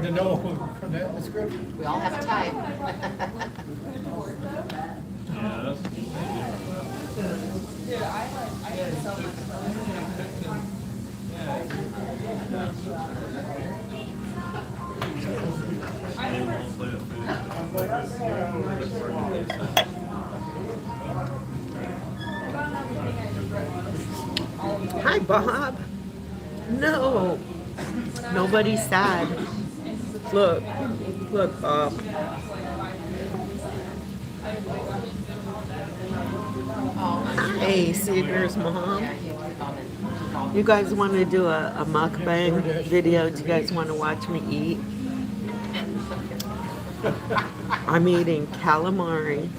hard to know from that description. We all have a type. Hi, Bob. No, nobody's sad. Look, look, Bob. Hey, Seeger's mom. You guys want to do a mukbang video? Do you guys want to watch me eat? I'm eating calamari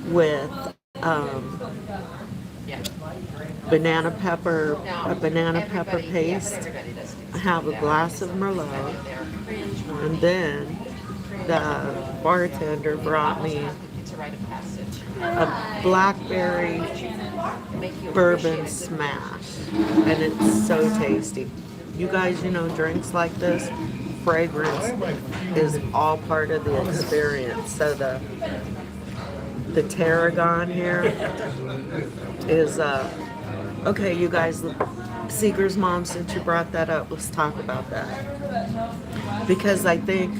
with banana pepper, a banana pepper paste. I have a glass of Merlot, and then the bartender brought me a blackberry bourbon smash, and it's so tasty. You guys, you know, drinks like this, fragrance is all part of the experience. So the tarragon here is okay, you guys, Seeger's mom, since you brought that up, let's talk about that. Because I think,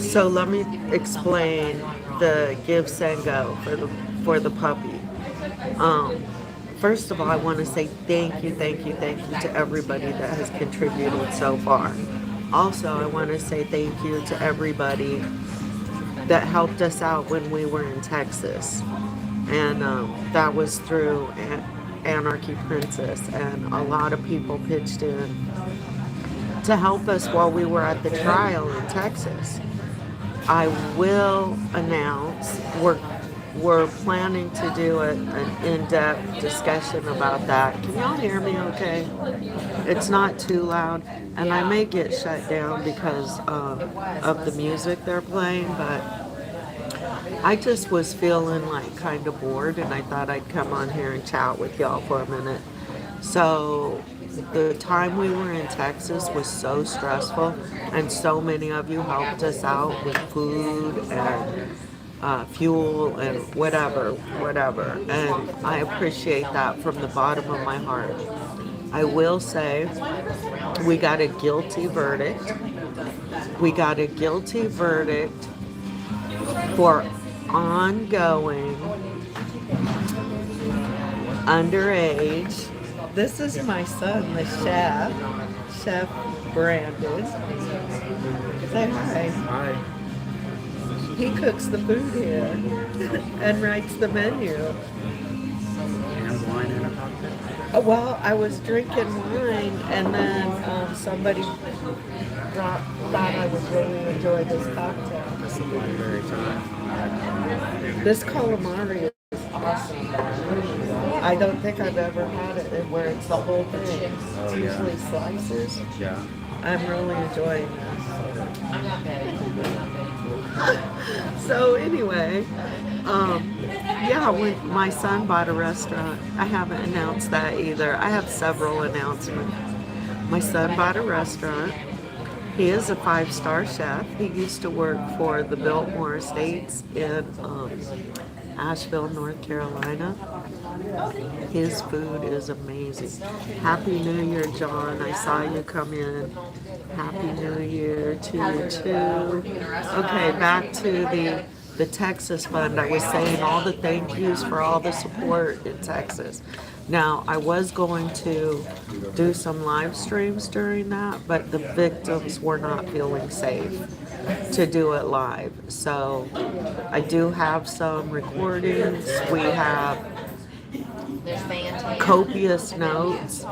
so let me explain the give, send, go for the puppy. First of all, I want to say thank you to everybody that has contributed so far. Also, I want to say thank you to everybody that helped us out when we were in Texas. And that was through Anarchy Princess, and a lot of people pitched in to help us while we were at the trial in Texas. I will announce we're planning to do an in-depth discussion about that. Can y'all hear me okay? It's not too loud, and I may get shut down because of the music they're playing, but I just was feeling like kind of bored, and I thought I'd come on here and chat with y'all for a minute. So the time we were in Texas was so stressful, and so many of you helped us out with food and fuel and whatever. And I appreciate that from the bottom of my heart. I will say we got a guilty verdict. We got a guilty verdict for ongoing underage. This is my son, the Chef Brandon. Say hi. Hi. He cooks the food here and writes the menu. And wine and a cocktail. Well, I was drinking wine, and then somebody thought I would really enjoy this cocktail. That's a blackberry time. This calamari is awesome. I don't think I've ever had it where it's the whole thing. It's usually slices. Yeah. I'm really enjoying this. So anyway, yeah, when my son bought a restaurant, I haven't announced that either. I have several announcements. My son bought a restaurant. He is a 5-star chef. He used to work for the Biltmore Estates in Asheville, North Carolina. His food is amazing. Happy New Year, John. I saw you come in. Happy New Year to you too. Okay, back to the Texas Fund. I was saying all the thank yous for all the support in Texas. Now, I was going to do some live streams during that, but the victims were not feeling safe to do it live. So I do have some recordings. We have copious notes.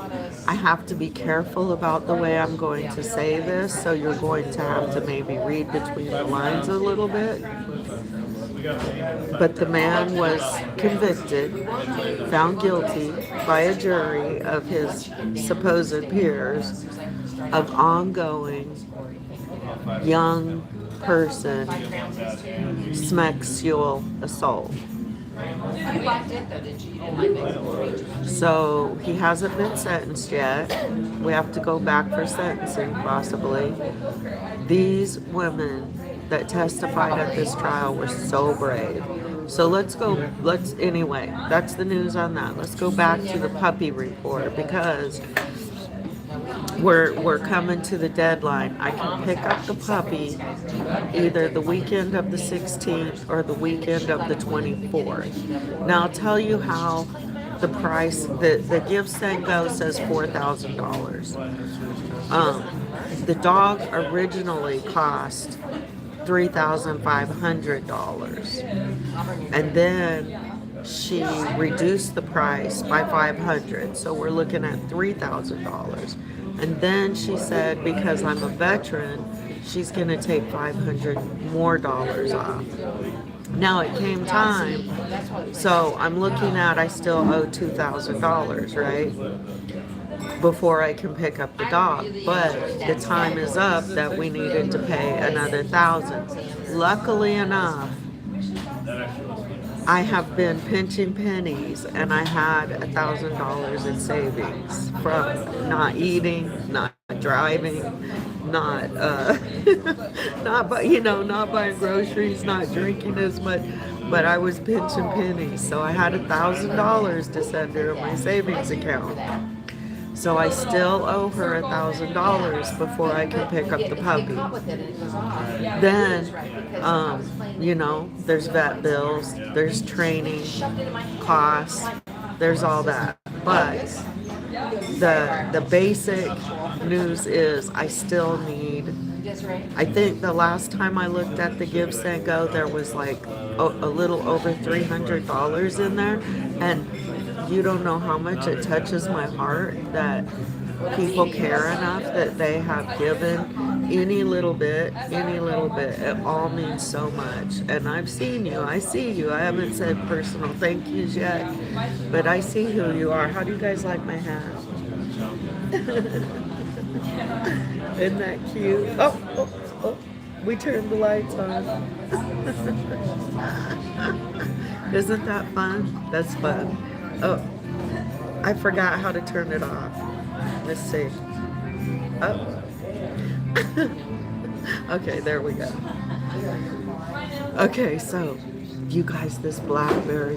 I have to be careful about the way I'm going to say this, so you're going to have to maybe read between the lines a little bit. But the man was convicted, found guilty by a jury of his supposed peers of ongoing young person sexual assault. You liked it though, didn't you? You didn't like Mexican. So he hasn't been sentenced yet. We have to go back for sentencing, possibly. These women that testified at this trial were so brave. So anyway, that's the news on that. Let's go back to the puppy report because we're coming to the deadline. I can pick up the puppy either the weekend of the 16th or the weekend of the 24th. Now I'll tell you how the price, the give send go says $4,000. The dog originally cost $3,500, and then she reduced the price by $500, so we're looking at $3,000. And then she said because I'm a veteran, she's going to take $500 more off. Now it came time, so I'm looking at I still owe $2,000, right? Before I can pick up the dog, but the time is up that we needed to pay another $1,000. Luckily enough, I have been pinching pennies, and I had $1,000 in savings from not eating, not driving, not not buying groceries, not drinking as much. But I was pinching pennies, so I had $1,000 to send her in my savings account. So I still owe her $1,000 before I can pick up the puppy. Then, there's vet bills, there's training costs, there's all that. But the basic news is I still need. I think the last time I looked at the Give Send Go, there was like a little over $300 in there, and you don't know how much it touches my heart that people care enough that they have given any little bit. It all means so much. And I've seen you. I see you. I haven't said personal thank yous yet, but I see who you are. How do you guys like my hat? Isn't that cute? Oh, we turned the lights on. Isn't that fun? That's fun. Oh, I forgot how to turn it off. Let's see. Oh. Okay, there we go. Okay, so you guys, this blackberry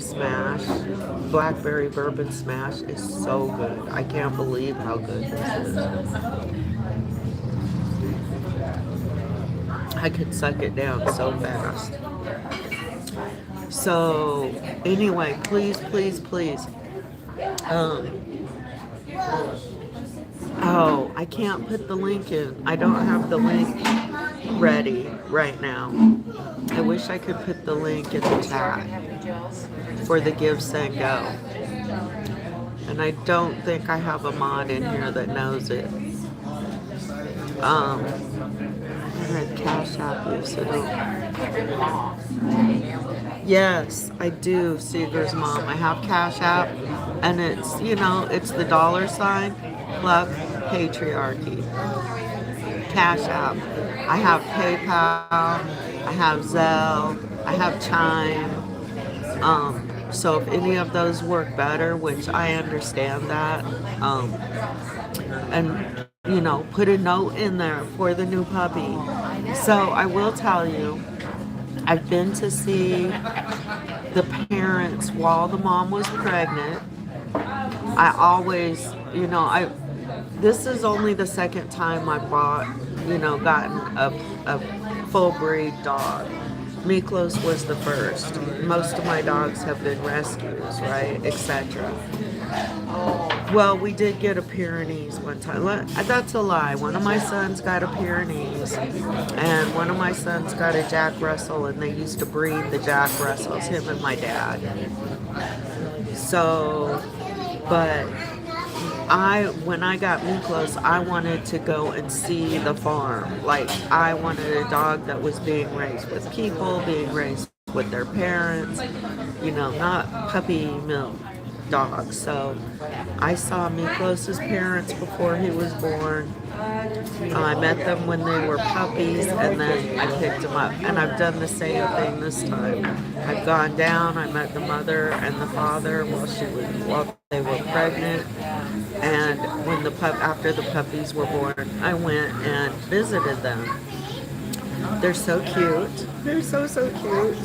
bourbon smash is so good. I can't believe how good this is. I could suck it down so fast. So anyway, please. Oh, I can't put the link in. I don't have the link ready right now. I wish I could put the link in the chat for the Give Send Go. And I don't think I have a mod in here that knows it. I had Cash App you, so don't. Yes, I do, Seeger's mom. I have Cash App, and it's, it's the $, Pluck Patriarchy. Cash App. I have PayPal, I have Zelle, I have Chime. So if any of those work better, which I understand that, and put a note in there for the new puppy. So I will tell you, I've been to see the parents while the mom was pregnant. I always, this is only the second time I gotten a full breed dog. Miklos was the first. Most of my dogs have been rescues, right, etc. Well, we did get a Pyrenees one time. That's a lie. One of my sons got a Pyrenees, and one of my sons got a Jack Russell, and they used to breed the Jack Russells, him and my dad. So, but when I got Miklos, I wanted to go and see the farm. Like, I wanted a dog that was being raised with people, being raised with their parents, not puppy milk dogs. So I saw Miklos' parents before he was born. I met them when they were puppies, and then I picked them up. And I've done the same thing this time. I've gone down. I met the mother and the father while they were pregnant. And when after the puppies were born, I went and visited them. They're so cute. They're so cute.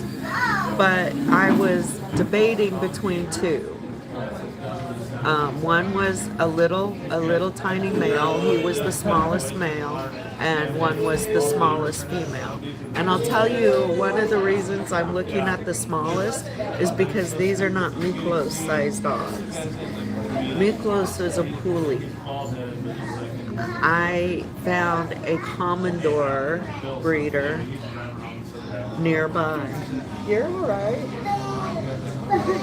But I was debating between two. One was a little tiny male. He was the smallest male, and one was the smallest female. And I'll tell you, one of the reasons I'm looking at the smallest is because these are not Miklos-sized dogs. Miklos is a Puli. I found a Commodore breeder nearby. You're all right.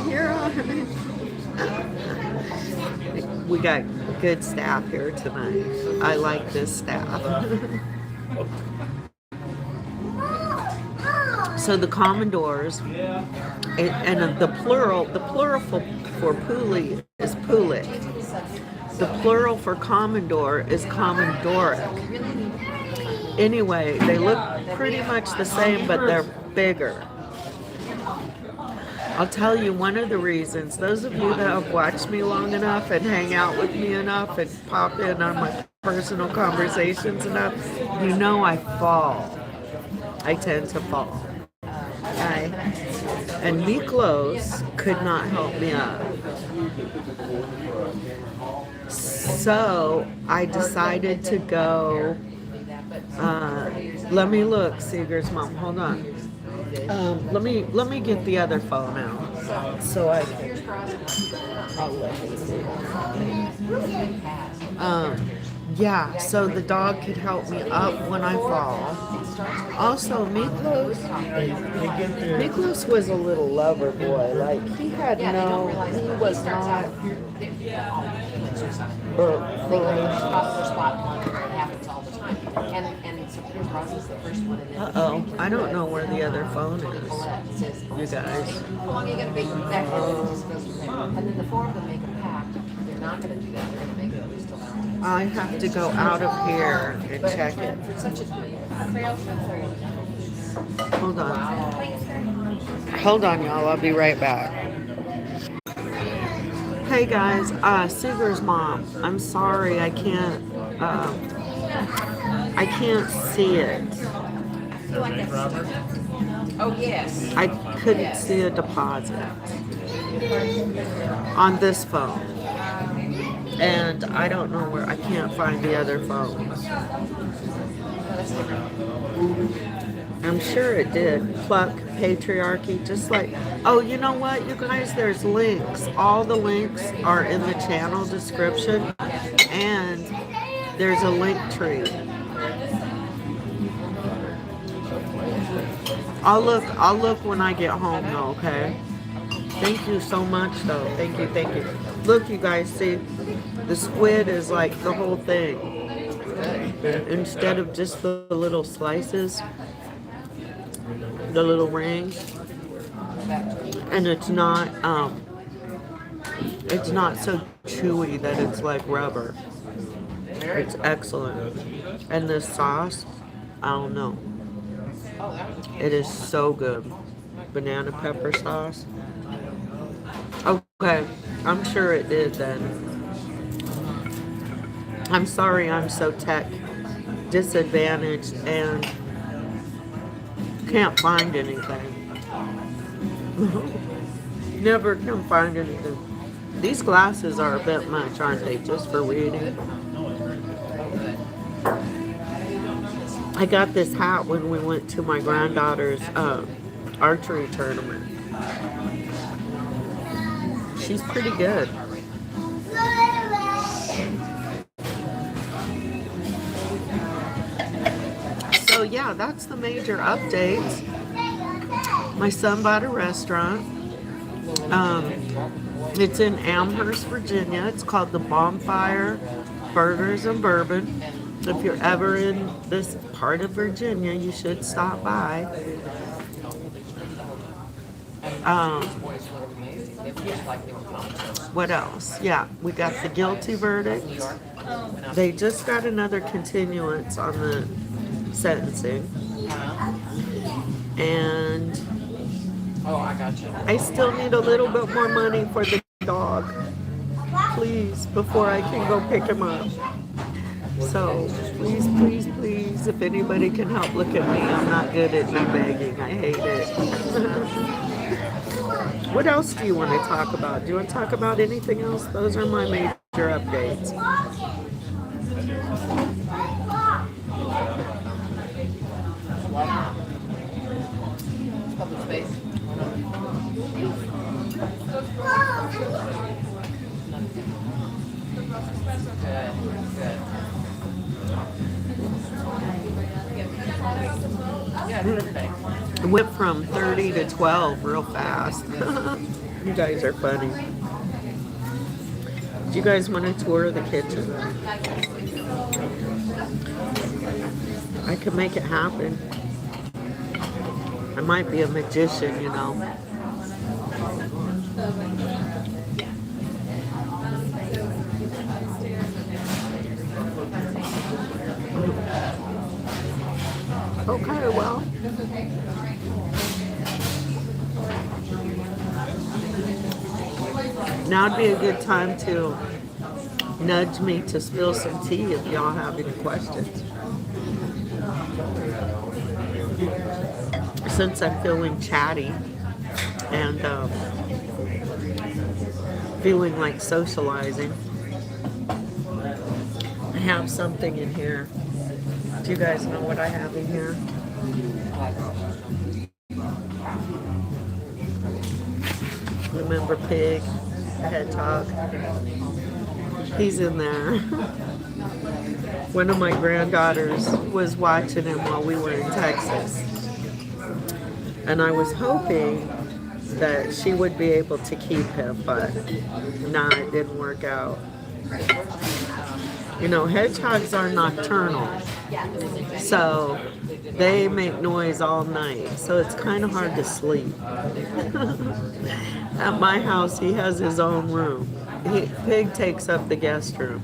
You're all right. We got good staff here tonight. I like this staff. So the Commodores, and the plural for Puli is Pulik. The plural for Commodore is Commodoric. Anyway, they look pretty much the same, but they're bigger. I'll tell you one of the reasons. Those of you that have watched me long enough and hang out with me enough and pop in on my personal conversations enough, you know I fall. I tend to fall. And Miklos could not help me up. So I decided to go. Let me look, Seeger's mom. Hold on. Let me get the other phone out so I can. I'll let you see. Yeah, so the dog could help me up when I fall. Also, Miklos was a little lover boy. Like, he was not. Uh-oh, I don't know where the other phone is, you guys. How long are you going to be? And then the four of them make a pact. They're not going to do that. They're going to make it still. I have to go out of here and check it. Hold on, y'all. I'll be right back. Hey guys, Seeger's mom. I'm sorry, I can't see it. Oh yes. I couldn't see a deposit on this phone. And I don't know where, I can't find the other phones. I'm sure it did. Pluck Patriarchy, just like, oh, you know what, you guys, there's links. All the links are in the channel description, and there's a link tree. I'll look when I get home though, okay? Thank you so much though. Thank you. Look, you guys, see, the squid is like the whole thing. Instead of just the little slices, the little rings. And it's not so chewy that it's like rubber. It's excellent. And this sauce, I don't know. It is so good. Banana pepper sauce. Okay, I'm sure it did then. I'm sorry I'm so tech disadvantaged and can't find anything. Never can find anything. These glasses are a bit much, aren't they, just for reading? I got this hat when we went to my granddaughter's archery tournament. She's pretty good. So yeah, that's the major updates. My son bought a restaurant. It's in Amherst, Virginia. It's called the Bonfire Burgers and Bourbon. If you're ever in this part of Virginia, you should stop by. And these boys look amazing. They were just like they were pumped. What else? Yeah, we got the guilty verdict. New York. They just got another continuance on the sentencing. And Oh, I got you. I still need a little bit more money for the dog. Please, before I can go pick him up. So please, please, please, if anybody can help, look at me. I'm not good at e-begging. I hate it. What else do you want to talk about? Do you want to talk about anything else? Those are my major updates. Public space. Good, good. Yeah, do it every day. It went from 30 to 12 real fast. You guys are funny. Do you guys want to tour the kitchen? I could make it happen. I might be a magician, you know. Okay, well. Now would be a good time to nudge me to spill some tea if y'all have any questions. Since I'm feeling chatty and feeling like socializing, I have something in here. Do you guys know what I have in here? Remember Pig, the hedgehog? He's in there. One of my granddaughters was watching him while we were in Texas. And I was hoping that she would be able to keep him, but nah, it didn't work out. You know, hedgehogs are nocturnal, so they make noise all night, so it's kind of hard to sleep. At my house, he has his own room. Pig takes up the guest room.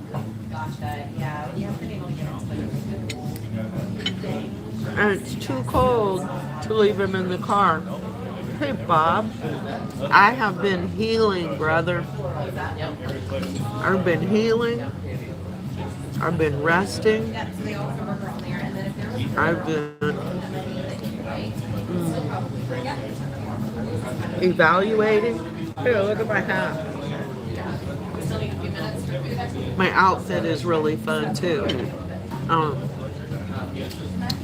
And it's too cold to leave him in the car. Hey, Bob, I have been healing, brother. I've been healing. I've been resting. I've been evaluating. Here, look at my hat. My outfit is really fun too.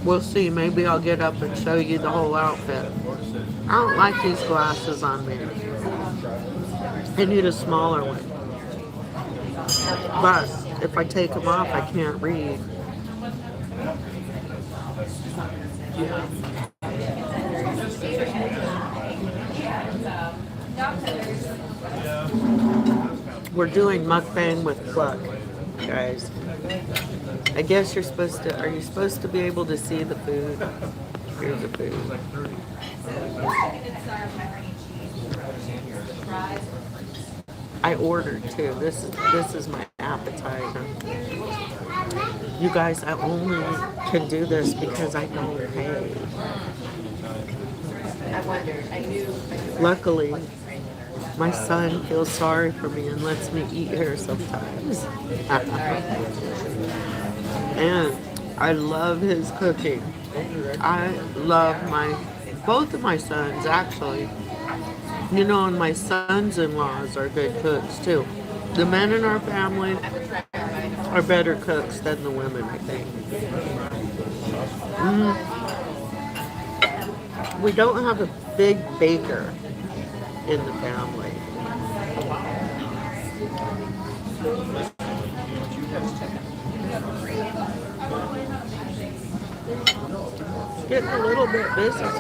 We'll see. Maybe I'll get up and show you the whole outfit. I don't like these glasses on me. I need a smaller one. But if I take them off, I can't read. We're doing mukbang with Pluck, guys. I guess you're supposed to, are you supposed to be able to see the food? Here's the food. I ordered too. This is my appetizer. You guys, I only can do this because I don't pay. I wondered. I knew. Luckily, my son feels sorry for me and lets me eat here sometimes. And I love his cooking. I love both of my sons actually. You know, and my sons-in-laws are good cooks too. The men in our family are better cooks than the women, I think. We don't have a big baker in the family. It's getting a little bit business.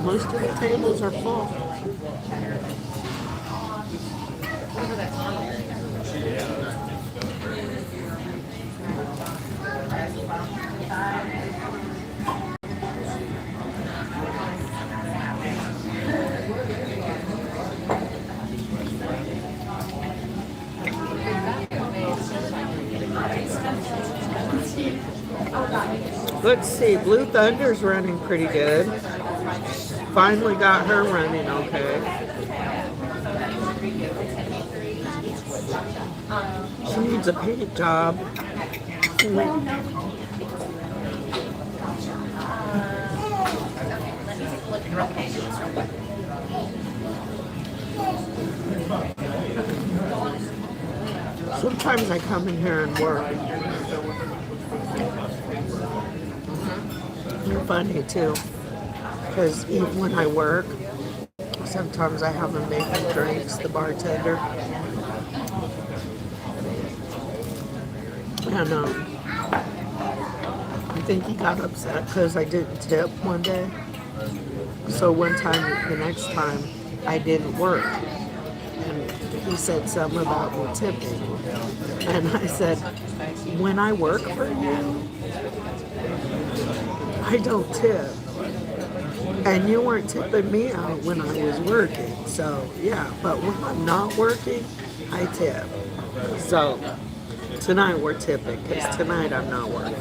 Most of the tables are full. Let's see. Blue Thunder's running pretty good. Finally got her running okay. She needs a paint job. Sometimes I come in here and work. You're funny too, because even when I work, sometimes I have them making drinks, the bartender. And I think he got upset because I didn't tip one day. So one time, the next time, I didn't work. And he said something about me tipping. And I said, when I work for you, I don't tip. And you weren't tipping me out when I was working. So, yeah, but when I'm not working, I tip. So, tonight we're tipping because tonight I'm not working.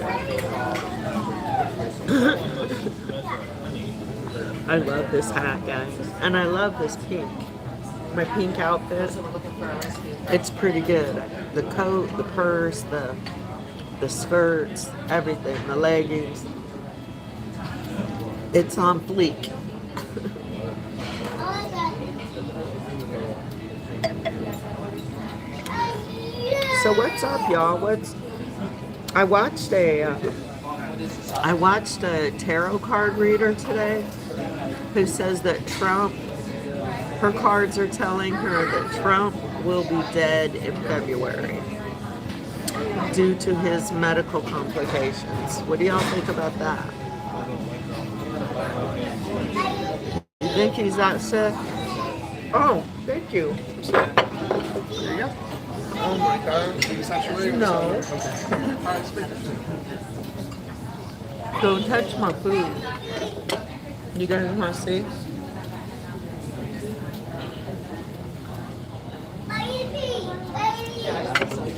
I love this hat, guys. And I love this pink. My pink outfit. It's pretty good. The coat, the purse, the skirts, everything, the leggings. It's on fleek. So what's up, y'all? I watched a tarot card reader today who says that her cards are telling her that Trump will be dead in February due to his medical complications. What do y'all think about that? You think he's that sick? Oh, thank you. There you go. Oh my God. No. Don't touch my food. You guys want to see?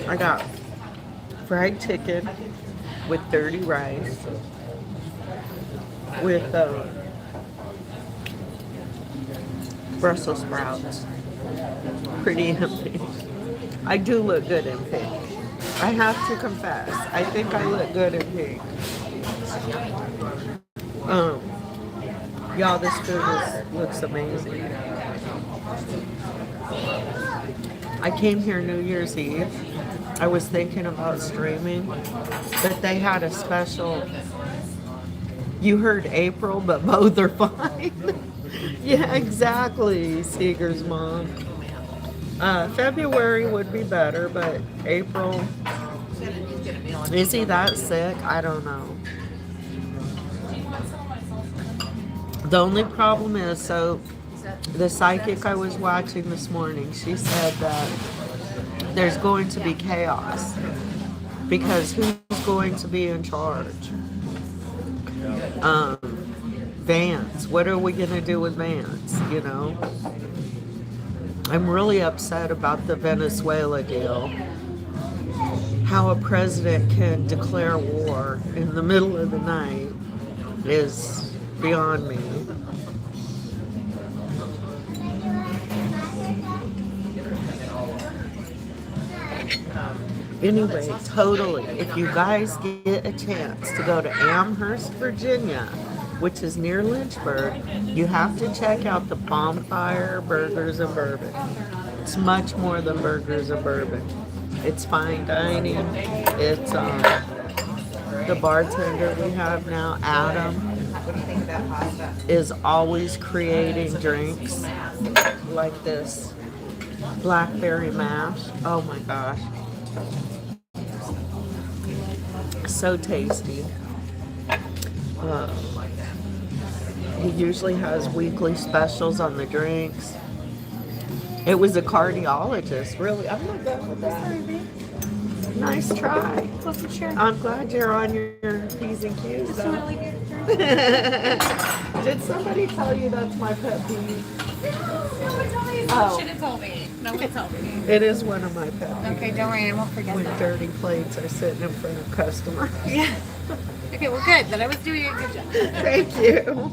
I got fried chicken with dirty rice with Brussels sprouts. Pretty empty. I do look good in pink. I have to confess, I think I look good in pink. Y'all, this food looks amazing. I came here New Year's Eve. I was thinking about streaming, but they had a special. You heard April, but both are fine. Yeah, exactly, Seeger's mom. February would be better, but April, is he that sick? I don't know. The only problem is, so the psychic I was watching this morning, she said that there's going to be chaos because who's going to be in charge? Vance. What are we going to do with Vance, you know? I'm really upset about the Venezuela deal. How a president can declare war in the middle of the night is beyond me. Anyway, totally. If you guys get a chance to go to Amherst, Virginia, which is near Lynchburg, you have to check out the Bonfire Burgers and Bourbon. It's much more than burgers and bourbon. It's fine dining. It's the bartender we have now, Adam, is always creating drinks like this blackberry mash. Oh my gosh. So tasty. He usually has weekly specials on the drinks. It was a cardiologist, really. I'm not done with that. Nice try. I'm glad you're on your P's and Q's. Did somebody tell you that's my pet peeve? No one told me. Oh. Should have told me. No one told me. It is one of my pet peeves. Okay, don't worry, I won't forget When that. dirty plates are sitting in front of customers. Yeah. Okay, well, good. Then I was doing a good job. Thank you.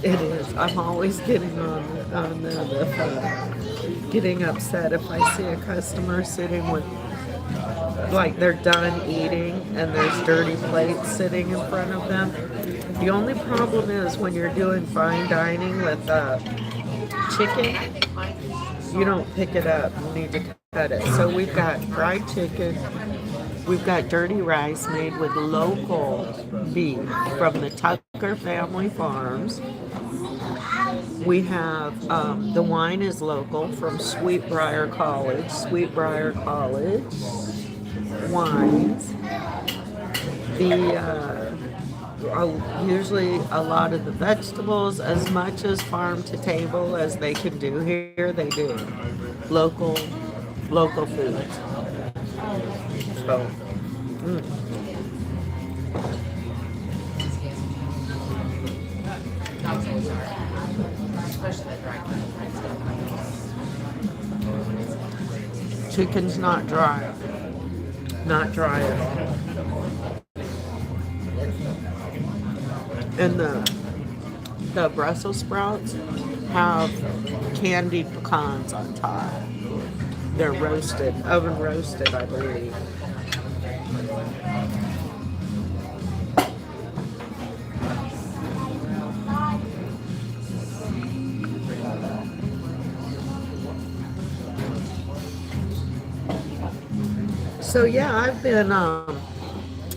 It is. I'm always getting on them if getting upset if I see a customer sitting with, like, they're done eating and there's dirty plates sitting in front of them. The only problem is when you're doing fine dining with chicken, you don't pick it up. You need to cut it. So we've got fried chicken. We've got dirty rice made with local beef from the Tucker family farms. We have, the wine is local from Sweetbriar College wines. Usually a lot of the vegetables, as much as farm to table as they can do here, they do. Local foods. So, chicken's not dry. Not dry at all. And the Brussels sprouts have candied pecans on top. They're roasted, oven roasted, I believe. So yeah, I've been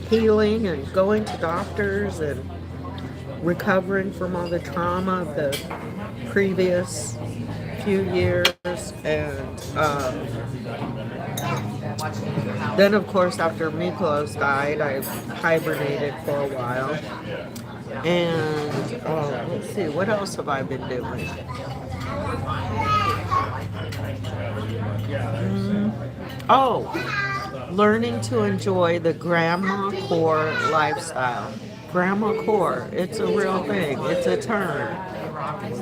healing and going to doctors and recovering from all the trauma of the previous few years, and then of course after Miklos died, I hibernated for a while. And let's see, what else have I been doing? Learning to enjoy the grandma core lifestyle. Grandma core, it's a real thing, it's a term.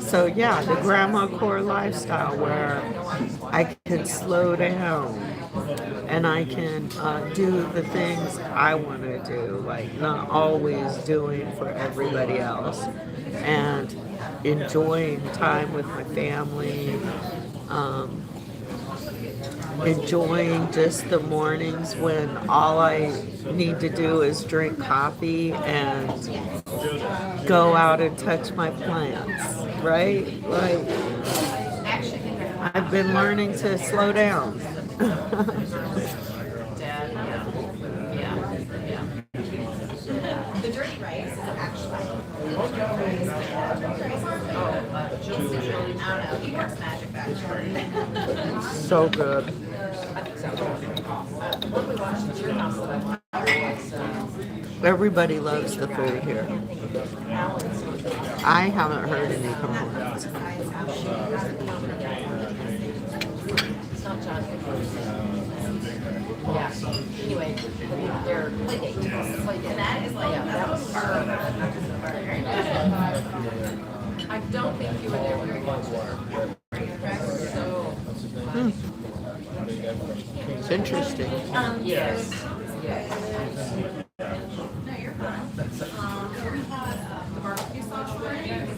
So yeah, the grandma core lifestyle where I can slow down and I can do the things I want to do, like not always doing for everybody else, and enjoying time with my family, enjoying just the mornings when all I need to do is drink coffee and go out and touch my plants, right? Like, I've been learning to slow down. The dirty rice is actually. He works magic actually. So good. Everybody loves the food here. I haven't heard any complaints. Yeah. Anyway, they're play dates. And that is like, that was I don't think you were there very much. So. It's interesting. Yes. No, you're fine. We had the barbecue sauce. We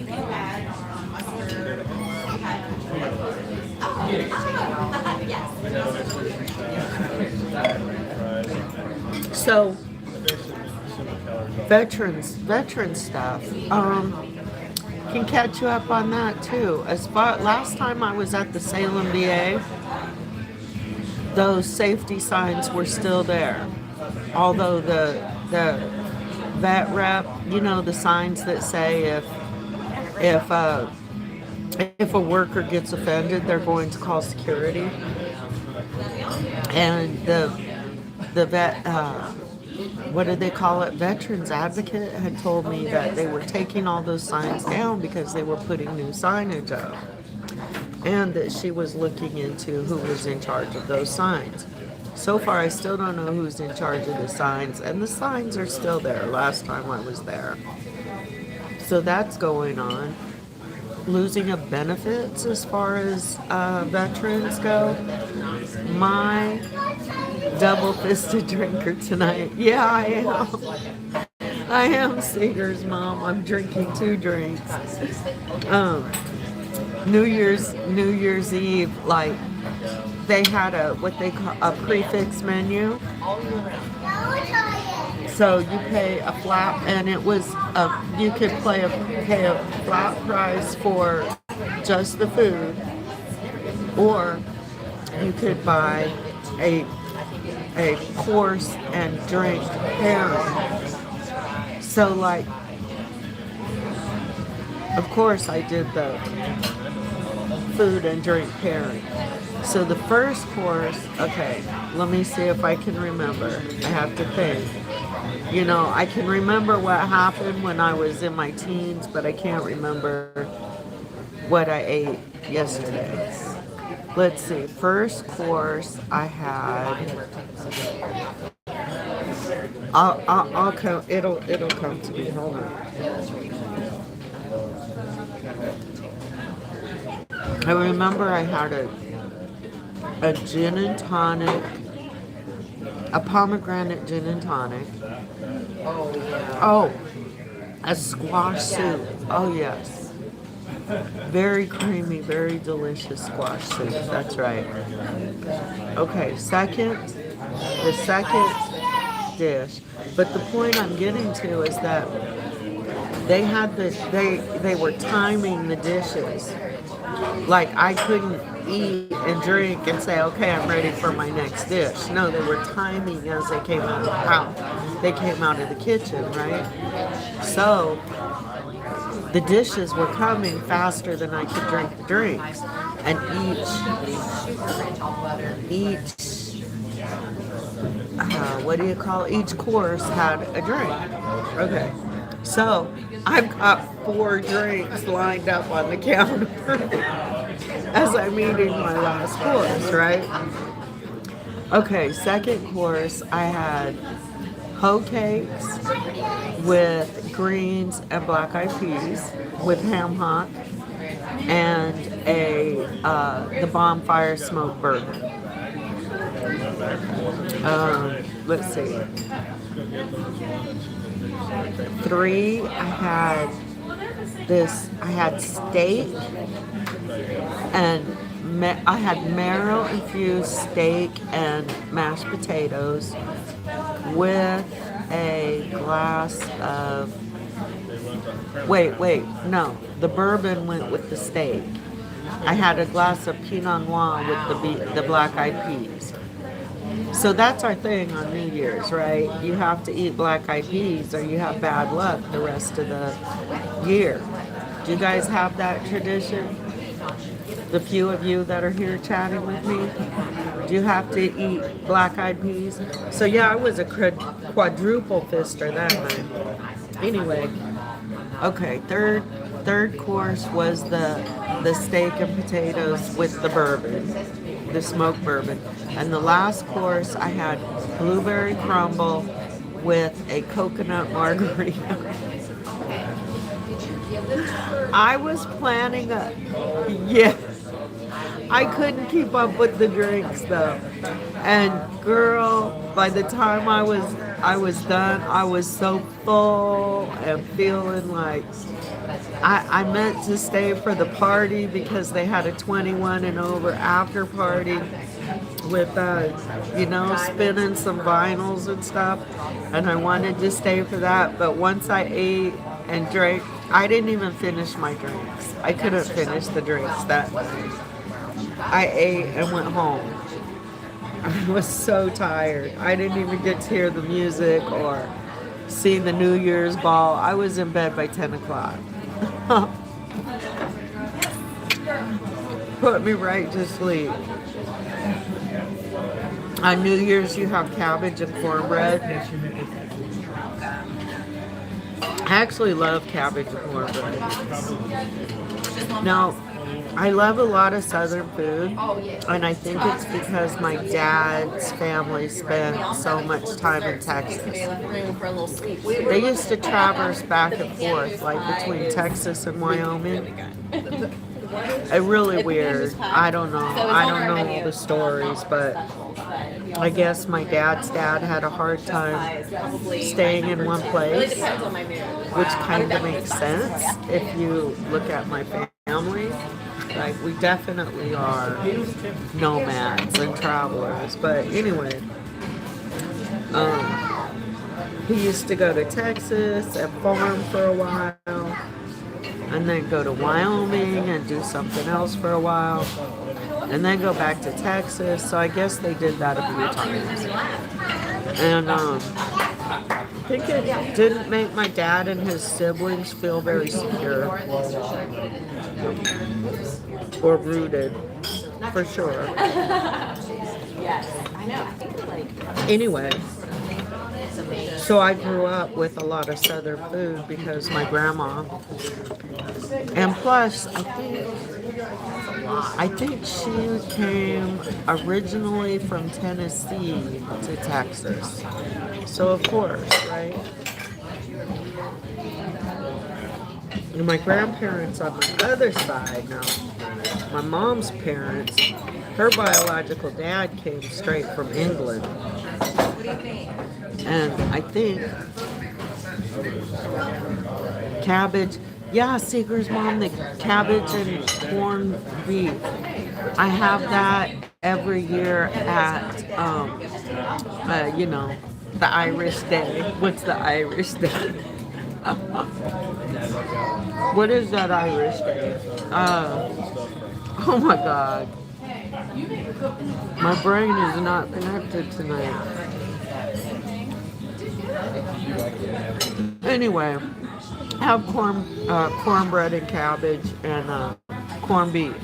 had mustard. So, veteran stuff. Can catch you up on that too. Last time I was at the Salem VA, those safety signs were still there. Although the vet rep, the signs that say if a worker gets offended, they're going to call security. And the vet, what did they call it? Veterans Advocate had told me that they were taking all those signs down because they were putting new signage up. And that she was looking into who was in charge of those signs. So far, I still don't know who's in charge of the signs, and the signs are still there last time I was there. So that's going on. Losing of benefits as far as veterans go. My double-fisted drinker tonight. Yeah, I am. I am Seeger's mom. I'm drinking 2 drinks. New Year's Eve, like they had what they call a prefix menu. So you pay a flat, and it was you could pay a flat price for just the food, or you could buy a course and drink pairing. So like, of course I did the food and drink pairing. So the first course, okay, let me see if I can remember. I have to think. You know, I can remember what happened when I was in my teens, but I can't remember what I ate yesterday. Let's see. First course I had. I'll come. It'll come to me. Hold on. I remember I had a gin and tonic, a pomegranate gin and tonic. Oh, a squash soup. Oh yes. Very creamy, very delicious squash soup. That's right. Okay, the second dish. But the point I'm getting to is that they had they were timing the dishes. Like I couldn't eat and drink and say, okay, I'm ready for my next dish. No, they were timing as they came out of the house. They came out of the kitchen, right? So the dishes were coming faster than I could drink the drinks. And each course had a drink. Okay. So I've got 4 drinks lined up on the counter as I'm eating my last course, right? Okay, second course, I had hoe cakes with greens and black eyed peas with ham hock and the bonfire smoked bourbon. Let's see. 3, I had steak, and I had marrow infused steak and mashed potatoes with a glass of, no, the bourbon went with the steak. I had a glass of Pinot Noir with the black eyed peas. So that's our thing on New Year's, right? You have to eat black eyed peas or you have bad luck the rest of the year. Do you guys have that tradition? The few of you that are here chatting with me, do you have to eat black eyed peas? So yeah, I was a quadruple fister that night. Anyway, okay, third course was the steak and potatoes with the bourbon, the smoked bourbon. And the last course I had blueberry crumble with a coconut margarita. I was planning yes. I couldn't keep up with the drinks though. And girl, by the time I was done, I was so full and feeling like I meant to stay for the party because they had a 21 and over after party with spinning some vinyls and stuff, and I wanted to stay for that. But once I ate and drank, I didn't even finish my drinks. I couldn't finish the drinks that night. I ate and went home. I was so tired. I didn't even get to hear the music or see the New Year's ball. I was in bed by 10 o'clock. Put me right to sleep. On New Year's, you have cabbage and cornbread. I actually love cabbage and cornbread. Now, I love a lot of Southern food, and I think it's because my dad's family spent so much time in Texas. They used to traverse back and forth, like between Texas and Wyoming. Really weird. I don't know all the stories, but I guess my dad's dad had a hard time staying in one place, which kind of makes sense if you look at my family. Like, we definitely are nomads and travelers. But anyway, he used to go to Texas and farm for a while, and then go to Wyoming and do something else for a while, and then go back to Texas. So I guess they did that a few times. And I think it didn't make my dad and his siblings feel very secure or rooted, for sure. Anyway, so I grew up with a lot of Southern food because my grandma, and plus I think she came originally from Tennessee to Texas. So of course, right? And my grandparents on my other side now, my mom's parents, her biological dad came straight from England. And I think cabbage, yeah, Seeger's mom, the cabbage and corned beef. I have that every year at, the Irish Day. What's the Irish Day? What is that Irish Day? Oh my God. My brain is not connected tonight. Anyway, have cornbread and cabbage and corned beef.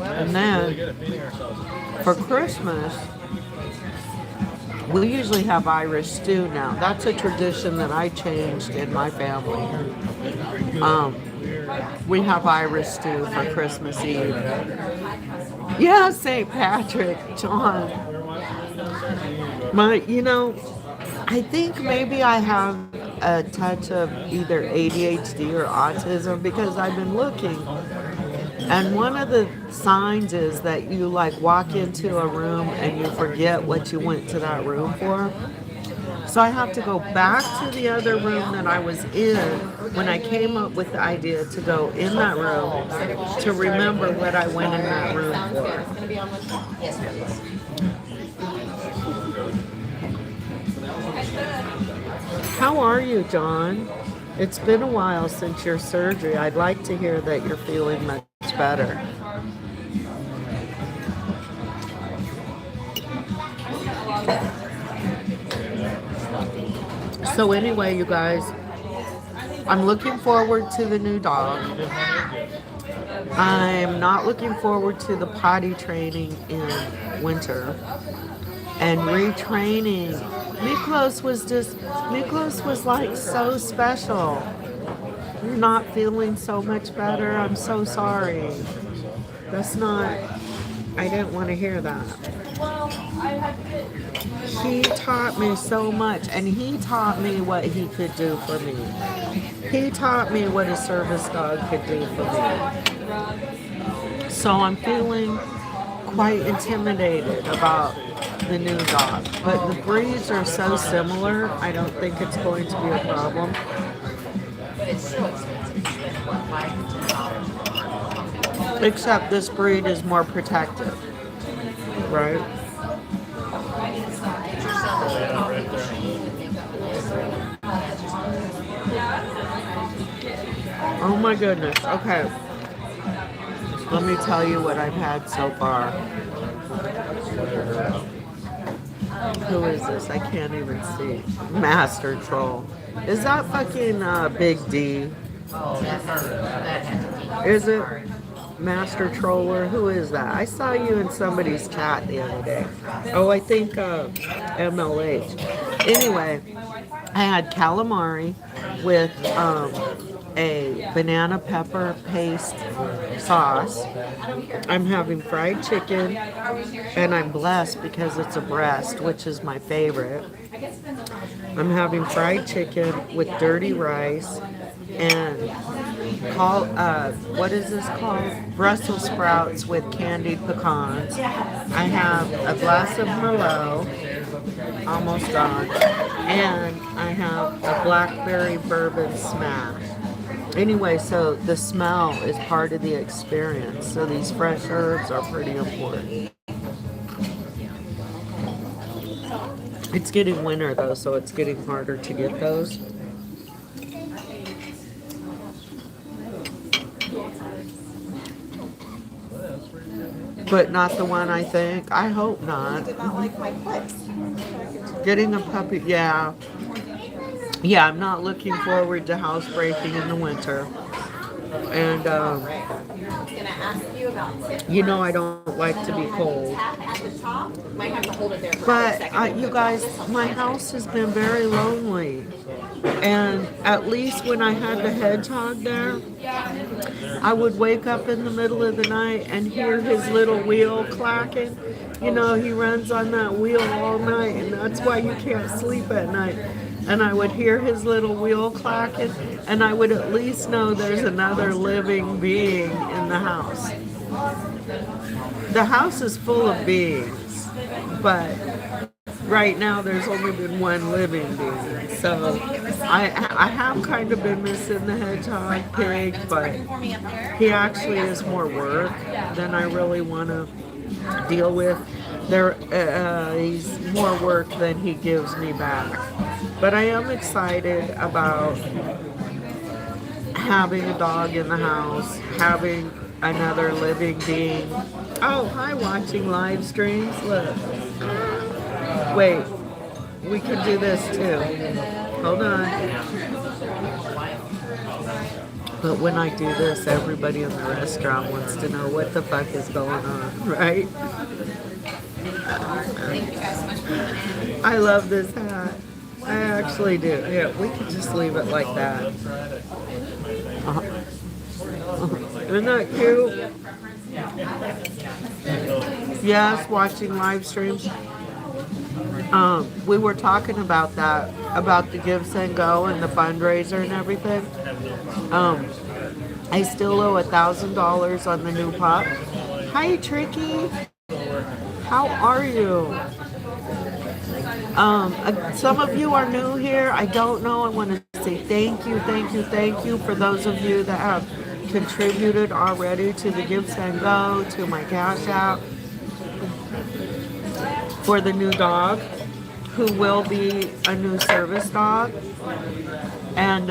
And then for Christmas, we usually have Irish stew now. That's a tradition that I changed in my family. We have Irish stew for Christmas Eve. Yeah, St. Patrick, John. I think maybe I have a touch of either ADHD or autism because I've been looking. And one of the signs is that you like walk into a room and you forget what you went to that room for. So I have to go back to the other room that I was in when I came up with the idea to go in that room to remember what I went in that room for. How are you, John? It's been a while since your surgery. I'd like to hear that you're feeling much better. So anyway, you guys, I'm looking forward to the new dog. I'm not looking forward to the potty training in winter. And retraining. Miklos was like so special. You're not feeling so much better. I'm so sorry. I didn't want to hear that. He taught me so much, and he taught me what he could do for me. He taught me what a service dog could do for me. So I'm feeling quite intimidated about the new dog. But the breeds are so similar, I don't think it's going to be a problem. Except this breed is more protective, right? Oh my goodness. Okay. Let me tell you what I've had so far. Who is this? I can't even see. Master Troll. Is that fucking Big D? Is it? Master Troller? Who is that? I saw you in somebody's chat the other day. Oh, I think MLH. Anyway, I had calamari with a banana pepper paste sauce. I'm having fried chicken, and I'm blessed because it's a breast, which is my favorite. I'm having fried chicken with dirty rice and what is this called? Brussels sprouts with candied pecans. I have a glass of Merlot, almost gone, and I have a blackberry bourbon smash. Anyway, so the smell is part of the experience. So these fresh herbs are pretty important. It's getting winter though, so it's getting harder to get those. But not the one I think. I hope not. Not like my place. Getting a puppy, yeah. Yeah, I'm not looking forward to housebreaking in the winter. And, I was gonna ask you about you know I don't like to be cold. tap at the top. Might have to hold it there for a But, second. you guys, my house has been very lonely. And at least when I had the hedgehog there, I would wake up in the middle of the night and hear his little wheel clacking. You know, he runs on that wheel all night, and that's why you can't sleep at night. And I would hear his little wheel clacking, and I would at least know there's another living being in the house. The house is full of beings, but right now there's only been one living being. So I have kind of been missing the hedgehog pig, but he actually is more work than I really want to deal with. He's more work than he gives me back. But I am excited about having a dog in the house, having another living being. Oh, hi, watching live streams. Look. Wait, we can do this too. Hold on. But when I do this, everybody in the restaurant wants to know what the fuck is going on, right? Thank you guys so much for coming in. I love this hat. I actually do. Yeah, we could just leave it like that. Isn't that cute? Yes, watching live streams. We were talking about that, about the Give, Send, Go and the fundraiser and everything. I still owe $1,000 on the new pup. Hi, Tricky. How are you? Some of you are new here. I don't know. I want to say thank you for those of you that have contributed already to the Give, Send, Go, to my Cash App, for the new dog, who will be a new service dog, and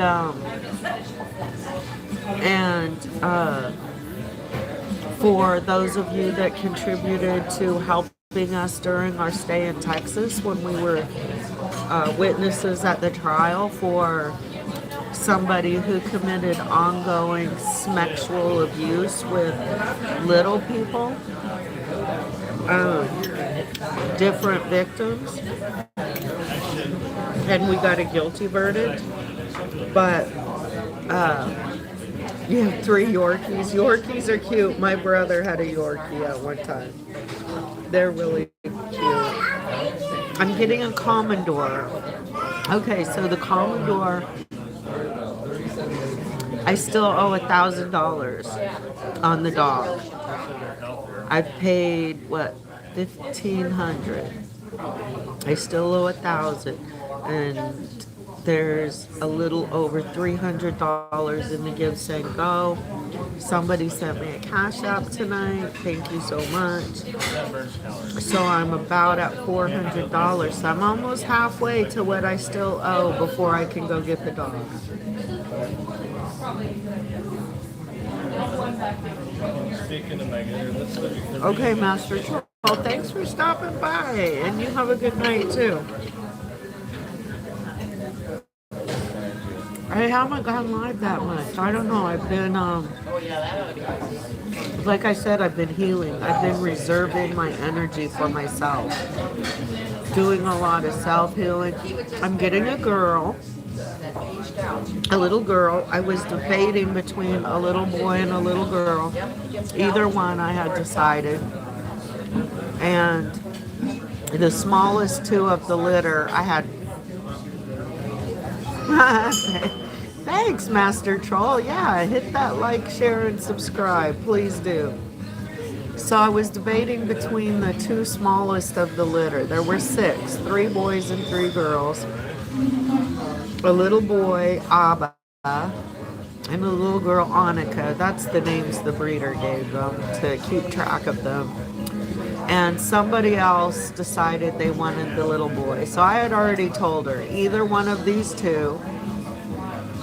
for those of you that contributed to helping us during our stay in Texas when we were witnesses at the trial for somebody who committed ongoing sexual abuse with little people, different victims, and we got a guilty verdict. But you have 3 Yorkies. Yorkies are cute. My brother had a Yorkie at one time. They're really cute. I'm getting a Commodore. Okay, so the Commodore, I still owe $1,000 on the dog. I've paid, what, $1,500. I still owe $1,000, and there's a little over $300 in the Give, Send, Go. Somebody sent me a Cash App tonight. Thank you so much. So I'm about at $400. So I'm almost halfway to what I still owe before I can go get the dog. Okay, Master Troll, thanks for stopping by, and you have a good night too. I haven't gone live that much. I don't know. I've been, like I said, I've been healing. I've been reserving my energy for myself. Doing a lot of self-healing. I'm getting a girl. A little girl. I was debating between a little boy and a little girl. Either one I had decided. And the smallest 2 of the litter, I had Thanks, Master Troll. Yeah, hit that like, share, and subscribe. Please do. So I was debating between the two smallest of the litter. There were 6, 3 boys and 3 girls. A little boy, Abba, and a little girl, Annika. That's the names the breeder gave them to keep track of them. And somebody else decided they wanted the little boy. So I had already told her, either one of these two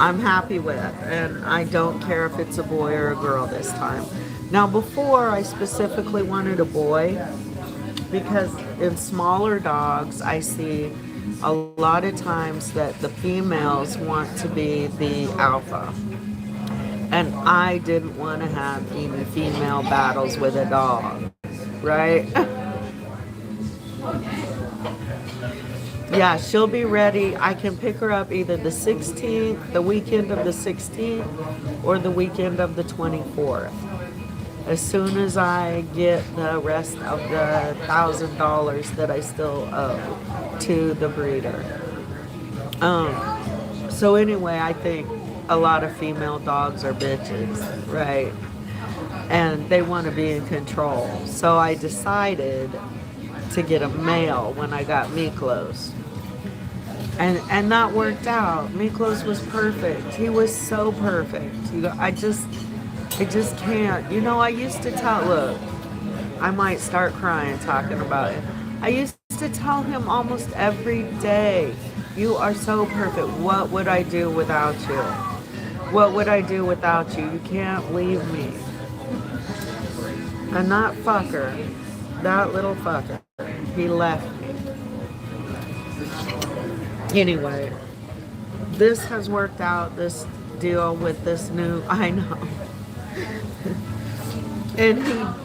I'm happy with, and I don't care if it's a boy or a girl this time. Now before, I specifically wanted a boy because in smaller dogs I see a lot of times that the females want to be the alpha. And I didn't want to have any female battles with a dog, right? Yeah, she'll be ready. I can pick her up either the 16th, the weekend of the 16th, or the weekend of the 24th. As soon as I get the rest of the $1,000 that I still owe to the breeder. So anyway, I think a lot of female dogs are bitches, right? And they want to be in control. So I decided to get a male when I got Miklos. And that worked out. Miklos was perfect. He was so perfect. I just can't. You know, I used to tell, look, I might start crying talking about it. I used to tell him almost every day, you are so perfect. What would I do without you? What would I do without you? You can't leave me. And that fucker, that little fucker, he left me. Anyway, this has worked out, this deal with this new, I know. And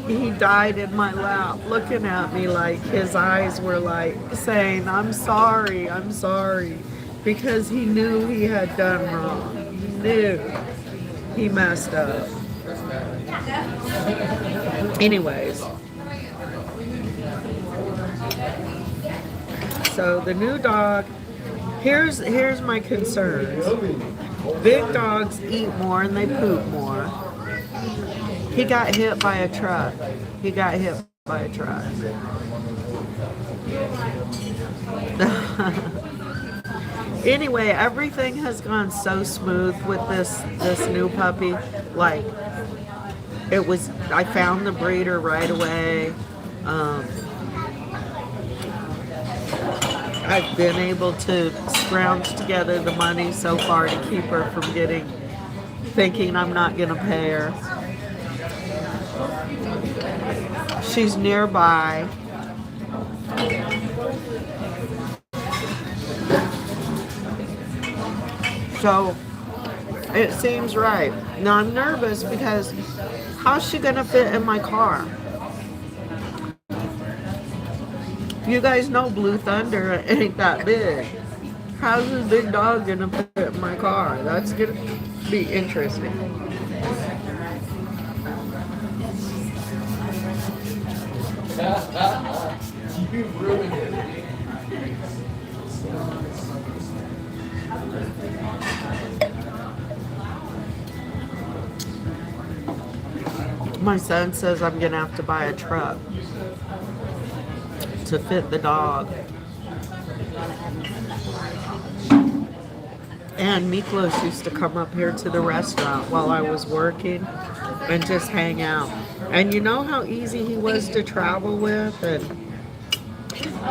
he died in my lap looking at me like his eyes were like saying, I'm sorry, because he knew he had done wrong. He knew he messed up. Anyways, so the new dog, here's my concerns. Big dogs eat more and they poop more. He got hit by a truck. Anyway, everything has gone so smooth with this new puppy. Like, I found the breeder right away. I've been able to scrounge together the money so far to keep her from thinking I'm not gonna pay her. She's nearby. So it seems right. Now I'm nervous because how's she gonna fit in my car? You guys know Blue Thunder ain't that big. How's this big dog gonna fit in my car? That's gonna be interesting. You ruined it. My son says I'm gonna have to buy a truck to fit the dog. And Miklos used to come up here to the restaurant while I was working and just hang out. And you know how easy he was to travel with and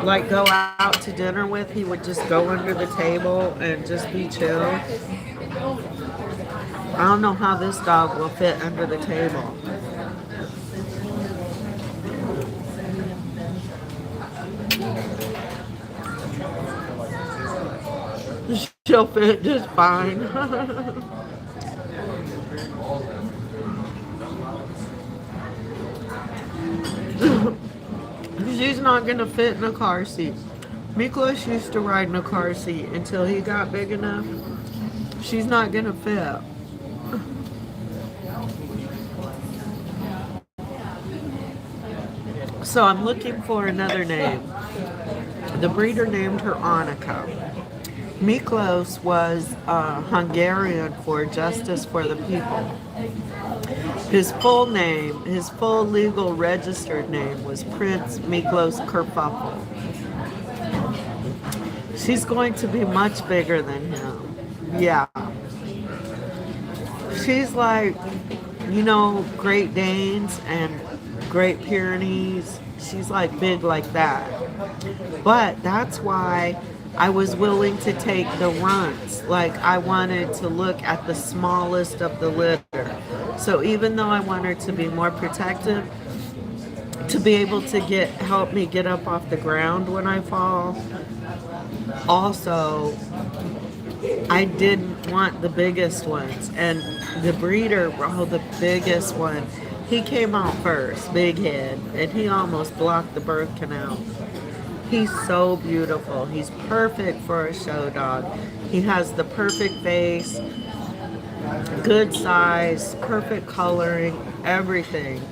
like go out to dinner with? He would just go under the table and just be chill. I don't know how this dog will fit under the table. She'll fit just fine. She's not gonna fit in a car seat. Miklos used to ride in a car seat until he got big enough. She's not gonna fit. So I'm looking for another name. The breeder named her Annika. Miklos was Hungarian for justice for the people. His full name, his full legal registered name was Prince Miklos Kerfuffle. She's going to be much bigger than him. Yeah. She's like, you know, Great Danes and Great Pyrenees. She's like big like that. But that's why I was willing to take the runts. Like I wanted to look at the smallest of the litter. So even though I want her to be more protective, to be able to help me get up off the ground when I fall. Also, I didn't want the biggest ones. And the breeder, the biggest one, he came out first, big head, and he almost blocked the birth canal. He's so beautiful. He's perfect for a show dog. He has the perfect face, good size, perfect coloring, everything.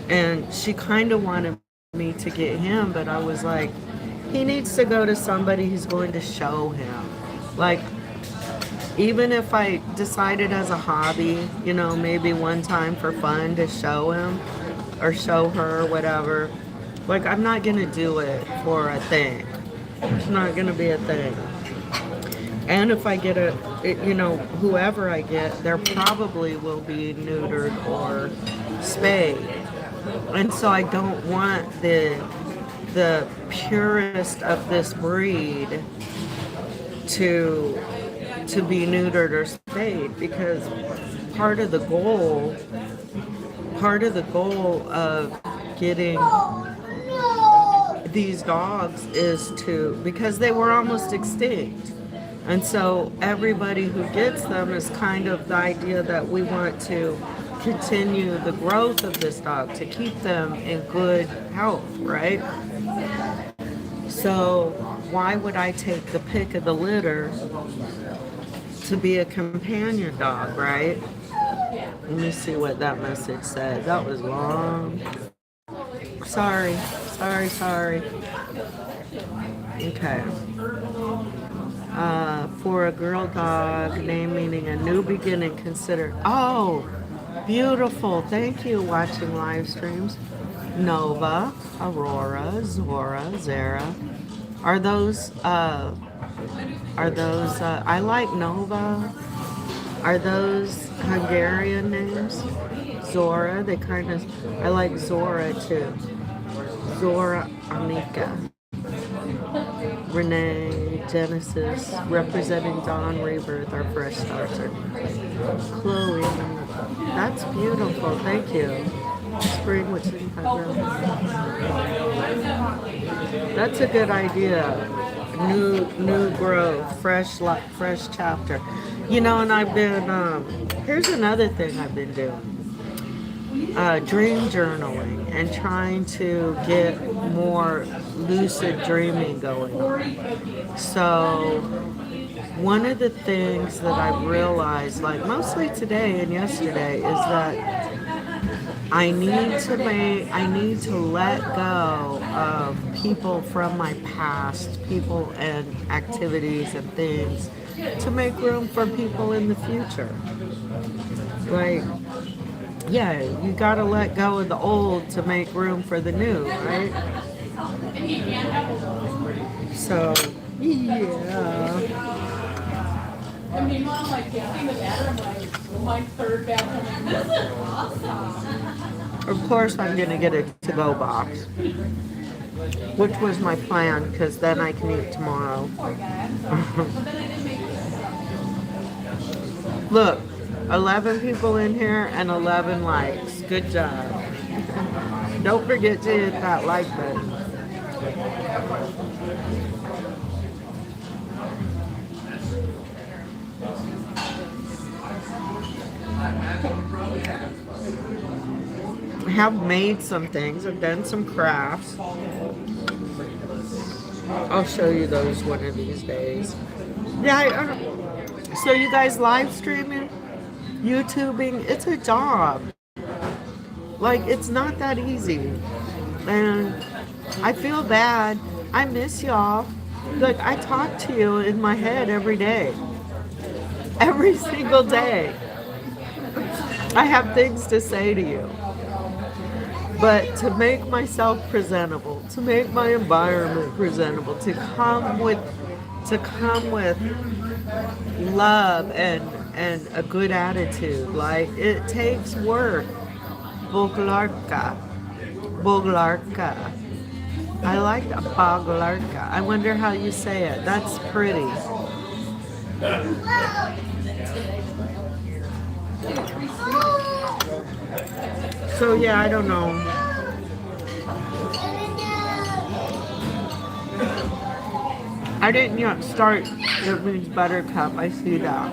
And she kind of wanted me to get him, but I was like, he needs to go to somebody who's going to show him. Like, even if I decided as a hobby, you know, maybe one time for fun to show him or show her, whatever, like, I'm not going to do it for a thing. It's not going to be a thing. And if I get whoever I get, there probably will be neutered or spayed. And so I don't want the purest of this breed to be neutered or spayed, because part of the goal of getting these dogs is because they were almost extinct. And so everybody who gets them is kind of the idea that we want to continue the growth of this dog, to keep them in good health, right? So why would I take the pick of the litter to be a companion dog, right? Let me see what that message said. That was long. Sorry. Okay. For a girl dog, name meaning a new beginning, consider. Oh, beautiful. Thank you, watching live streams. Nova, Aurora, Zora, Zara. Are those, I like Nova. Are those Hungarian names? Zora, I like Zora too. Zora, Amika. Renee, Genesis, representing Dawn, Rebirth, our fresh starter. Chloe, that's beautiful, thank you. Spring with 25 That's a good idea. New growth, fresh chapter. You know, and I've been, here's another thing I've been doing. Dream journaling and trying to get more lucid dreaming going on. So one of the things that I've realized, like mostly today and yesterday, is that I need to let go of people from my past, people and activities and things, to make room for people in the future. Like, yeah, you gotta let go of the old to make room for the new, right? So, yeah. I mean, Mom, like, getting the bathroom, like, my third bathroom. This is awesome. Of course, I'm gonna get a to-go box, which was my plan, because then I can eat tomorrow. Look, 11 people in here and 11 likes. Good job. Don't forget to hit that like button. I have made some things. I've done some crafts. I'll show you those one of these days. Yeah, so you guys live streaming, YouTubing, it's a job. Like, it's not that easy. And I feel bad. I miss y'all. Look, I talk to you in my head every day. Every single day. I have things to say to you. But to make myself presentable, to make my environment presentable, to come with love and a good attitude. Like, it takes work. Boglarka. Boglarka. I like that. Boglarka. I wonder how you say it. That's pretty. So yeah, I don't know. I didn't yet start. It means buttercup. I see that.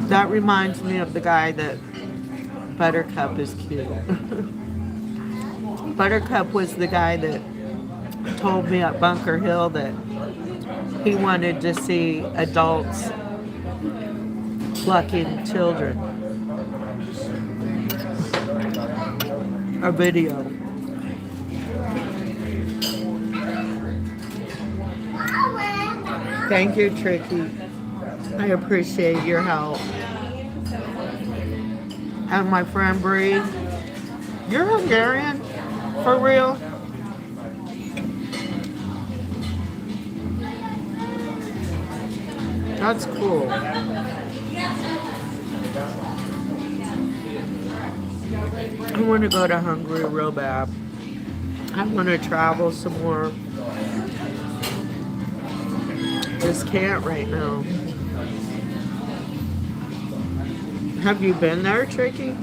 That reminds me of the guy that Buttercup is cute. Buttercup was the guy that told me at Bunker Hill that he wanted to see adults plucking children. A video. Thank you, Tricky. I appreciate your help. And my friend Bree, you're Hungarian? For real? That's cool. I want to go to Hungary real bad. I want to travel some more. Just can't right now. Have you been there, Tricky?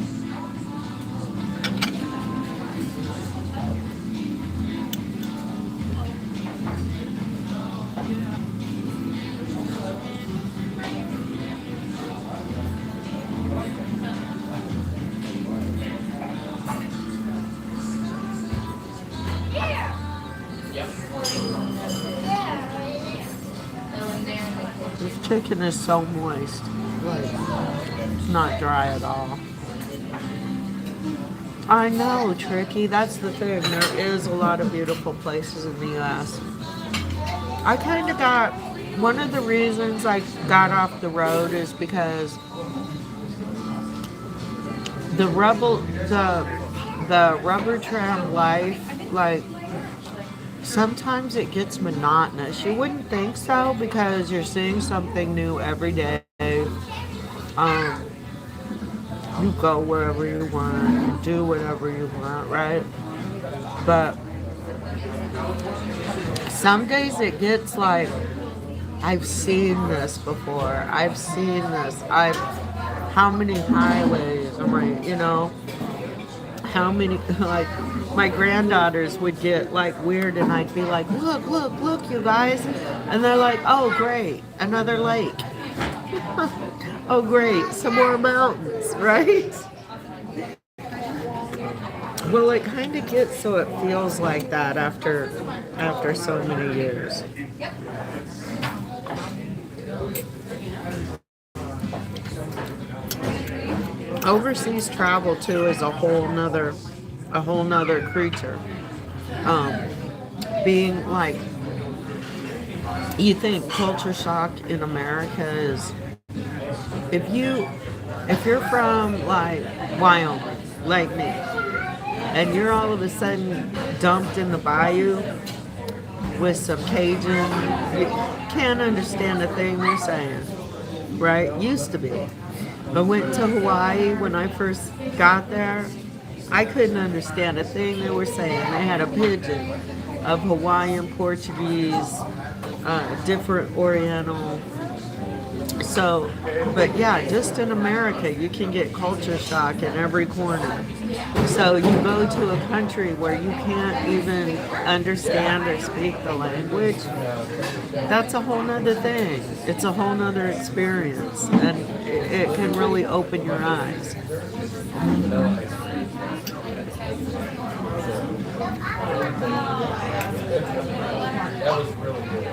This chicken is so moist. It's not dry at all. I know, Tricky. That's the thing. There is a lot of beautiful places in the U.S. I kind of got... One of the reasons I got off the road is because the rubber tram life, like, sometimes it gets monotonous. You wouldn't think so because you're seeing something new every day. You go wherever you want, you do whatever you want, right? But some days it gets like, I've seen this before. I've seen this. How many highways am I, how many, like, my granddaughters would get like weird and I'd be like, look, you guys. And they're like, oh, great, another lake. Oh, great, some more mountains, right? Well, it kind of gets so it feels like that after so many years. Overseas travel too is a whole nother creature. Being like, you think culture shock in America is, if you're from like Wyoming, like me, and you're all of a sudden dumped in the bayou with some Cajun, you can't understand a thing they're saying, right? Used to be. I went to Hawaii when I first got there. I couldn't understand a thing they were saying. They had a pidgin of Hawaiian, Portuguese, different Oriental. So, but yeah, just in America, you can get culture shock in every corner. So you go to a country where you can't even understand or speak the language, that's a whole nother thing. It's a whole nother experience, and it can really open your eyes. That was really good.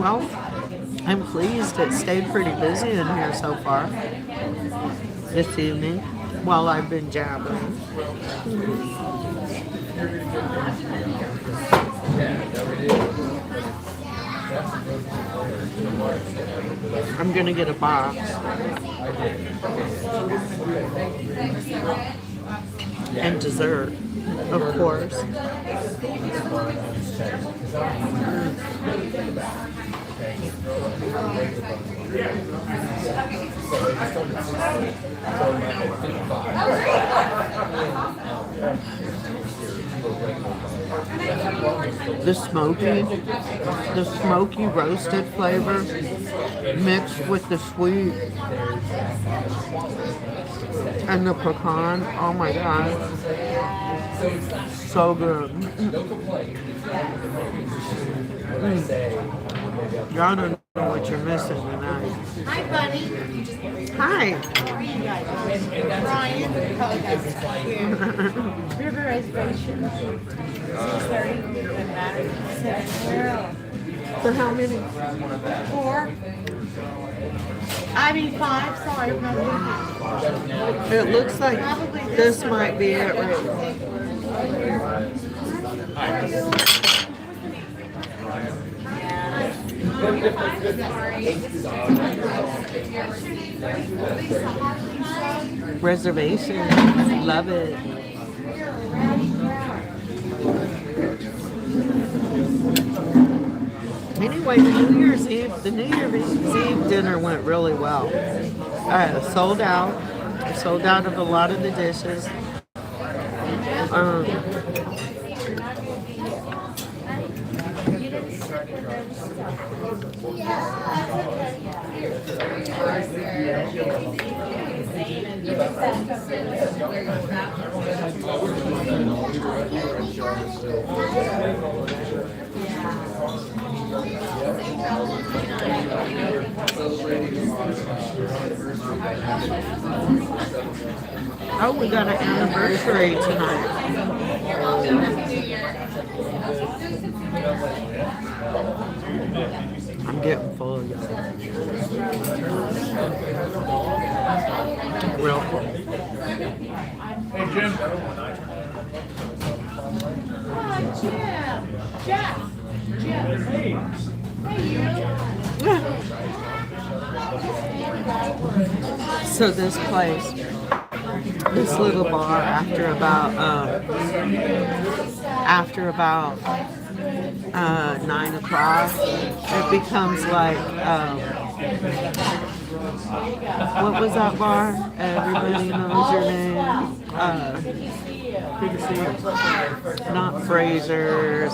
Well, I'm pleased it stayed pretty busy in here so far this evening while I've been jabbering. I'm gonna get a box and dessert, of course. The smoky roasted flavor mixed with the sweet and the pecan. Oh my god, so good. Y'all don't know what you're missing tonight. Hi, Bunny. Hi. How are you guys? Ryan. River reservation. 6:30. Doesn't matter. 7. For how many? 4. I mean 5. Sorry, probably. It looks like this might be it right Reservation. Love it. Anyway, the New Year's Eve dinner went really well. Sold out of a lot of the dishes. Oh, we got an anniversary tonight. I'm getting full, y'all. Real full. Hey, Jim. Jack. So this place, this little bar, after about 9 o'clock, it becomes like what was that bar? Everybody knows your name. Not Fraser's.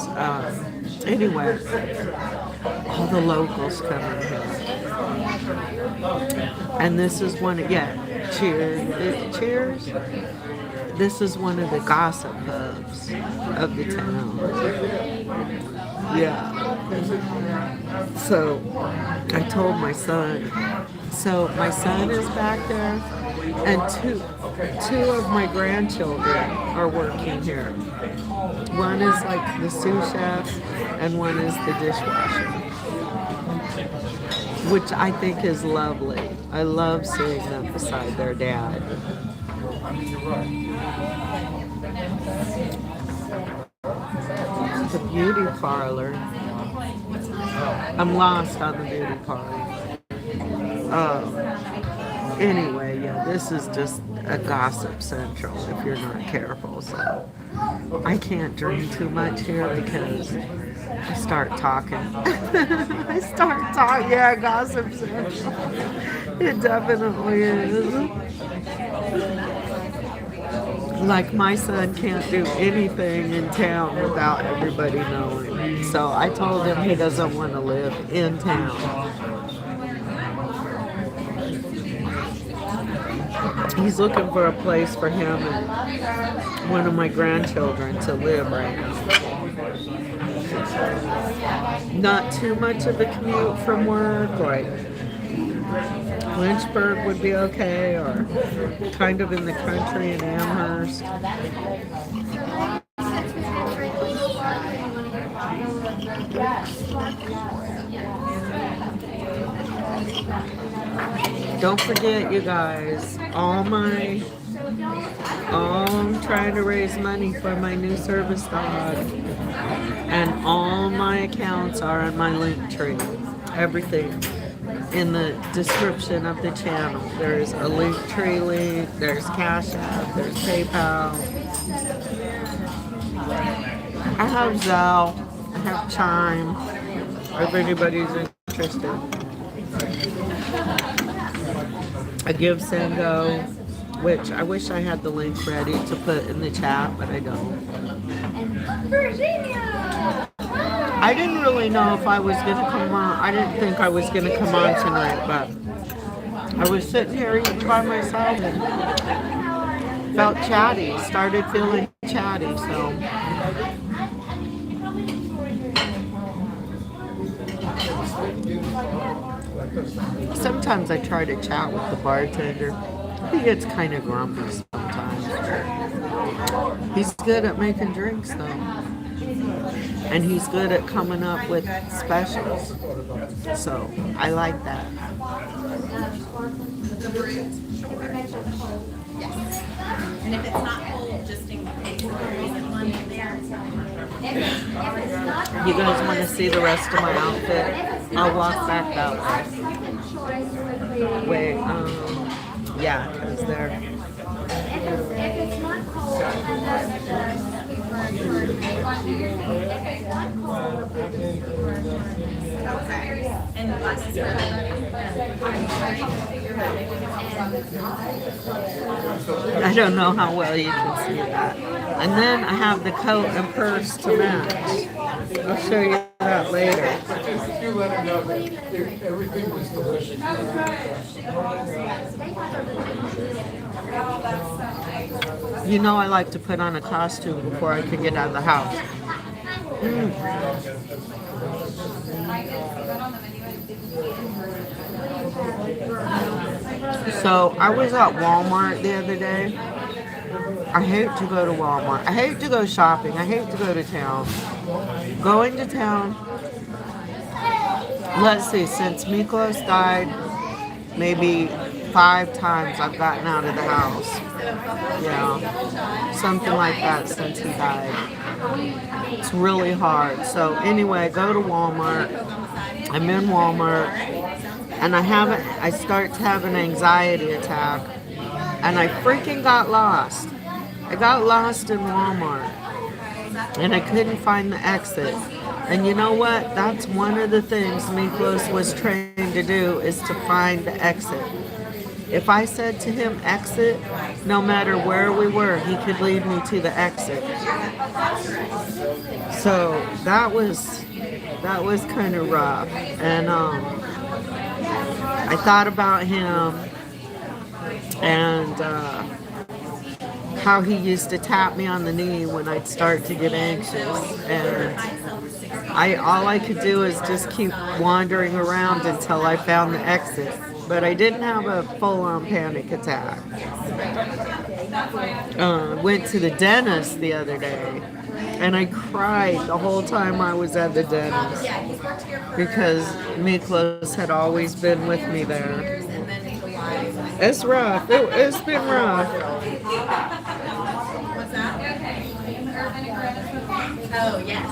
Anyway, all the locals come in here. And this is one, cheers. This is one of the gossip pubs of the town. Yeah. So I told my son. So my son is back there, and two of my grandchildren are working here. One is like the sous chef, and one is the dishwasher, which I think is lovely. I love seeing them beside their dad. The beauty parlor. I'm lost on the beauty parlor. Anyway, yeah, this is just a gossip central if you're not careful. So I can't drink too much here because I start talking. Yeah, gossip central. It definitely is. Like my son can't do anything in town without everybody knowing. So I told him he doesn't want to live in town. He's looking for a place for him and one of my grandchildren to live right now. Not too much of a commute from work, like Lynchburg would be okay, or kind of in the country in Amherst. Don't forget, you guys, I'm trying to raise money for my new service dog. And all my accounts are on my link tree. Everything in the description of the channel. There's a link tree link, there's Cash App, there's PayPal. I have Zelle, I have Chime, if anybody's interested. I give Sango, which I wish I had the link ready to put in the chat, but I don't. I didn't really know if I was gonna come on. I didn't think I was gonna come on tonight, but I was sitting here eating by myself and felt chatty. Started feeling chatty, so. Sometimes I try to chat with the bartender. He gets kind of grumpy sometimes. He's good at making drinks though. And he's good at coming up with specials. So I like that. And if it's not cold, just in case there isn't one in there. You guys want to see the rest of my outfit? I'll walk back that way. Wait, yeah, because they're... And the glasses are I don't know how well you can see that. And then I have the coat and purse to match. I'll show you that later. If you let him know that if everything was delicious. You know I like to put on a costume before I can get out of the house. So I was at Walmart the other day. I hate to go to Walmart. I hate to go shopping. I hate to go to town. Going to town, let's see, since Miklos died, maybe 5 times I've gotten out of the house. Yeah, something like that since he died. It's really hard. So anyway, I go to Walmart. I'm in Walmart, and I start to have an anxiety attack, and I freaking got lost. I got lost in Walmart, and I couldn't find the exit. And you know what? That's one of the things Miklos was trained to do, is to find the exit. If I said to him exit, no matter where we were, he could lead me to the exit. So that was kind of rough. And I thought about him and how he used to tap me on the knee when I'd start to get anxious. And all I could do is just keep wandering around until I found the exit. But I didn't have a full-on panic attack. Went to the dentist the other day, and I cried the whole time I was at the dentist because Miklos had always been with me there. It's rough. It's been rough. Oh, yes.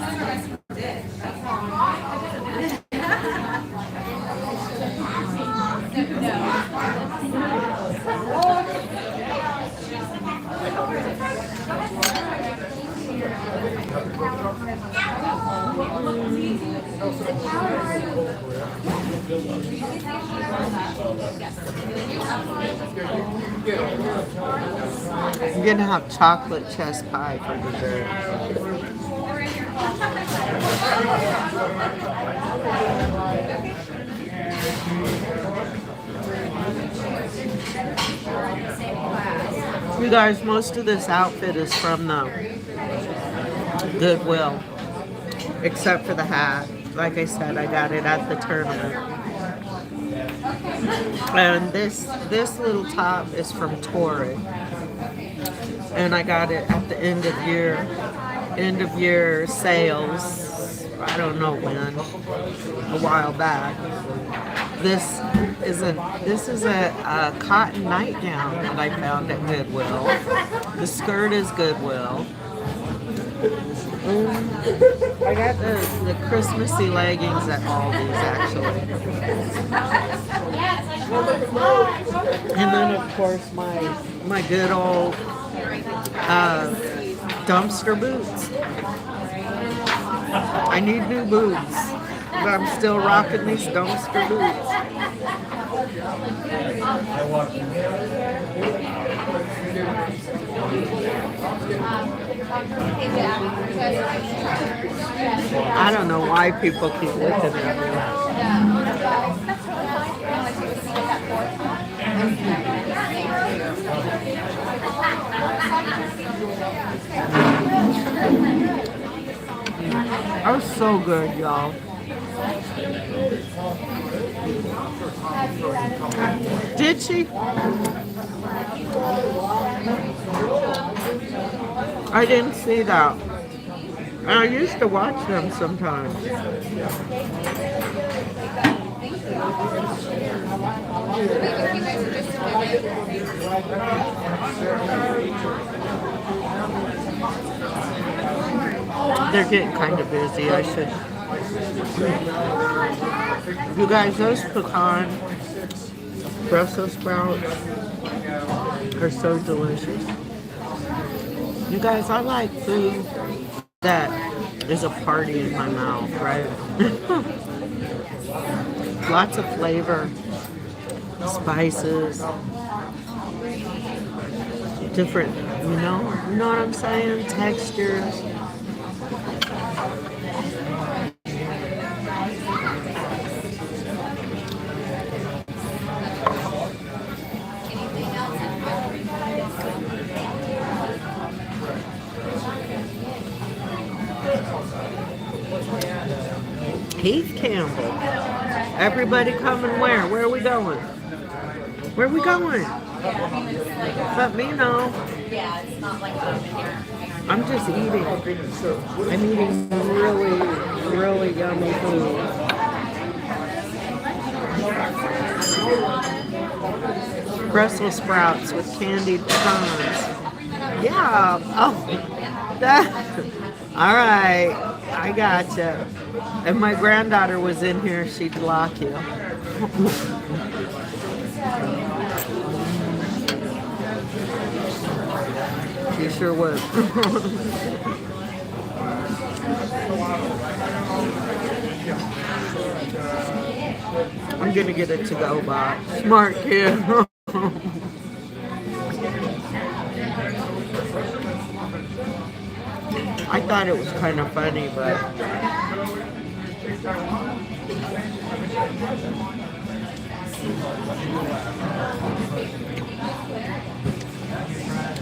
I'm gonna have chocolate chess pie for dessert. You guys, most of this outfit is from the Goodwill, except for the hat. Like I said, I got it at the tournament. And this little top is from Torrid, and I got it at the end of year sales. I don't know when, a while back. This This is a cotton nightgown that I found at Goodwill. The skirt is Goodwill. I got the Christmassy leggings at Aldi's actually. And then of course my good old dumpster boots. I need new boots, but I'm still rocking these dumpster boots. I don't know why people keep looking at me. That was so good, y'all. Did she? I didn't see that. I used to watch them sometimes. They're getting kind of busy. I should. You guys, those pecan Brussels sprouts are so delicious. You guys, I like food that is a party in my mouth, right? Lots of flavor, spices, different, you know what I'm saying? Textures. Heath Campbell. Everybody coming where? Where are we going? Where are we going? Let me know. Yeah, it's not like I'm just eating. I'm eating really, really yummy food. Brussels sprouts with candied pecans. Yeah. Oh, that. All right. I gotcha. If my granddaughter was in here, she'd block you. She sure would. I'm gonna get a to-go box. Smart kid. I thought it was kind of funny, but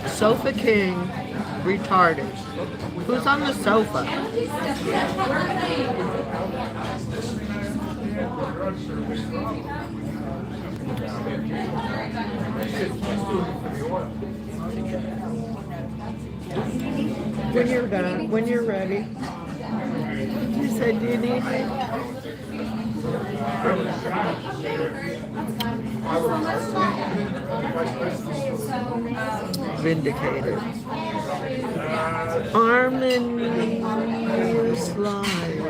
Sofa King, retarded. Who's on the sofa? When you're done, when you're ready. You said, do you need me? Vindicated. Harmonious life.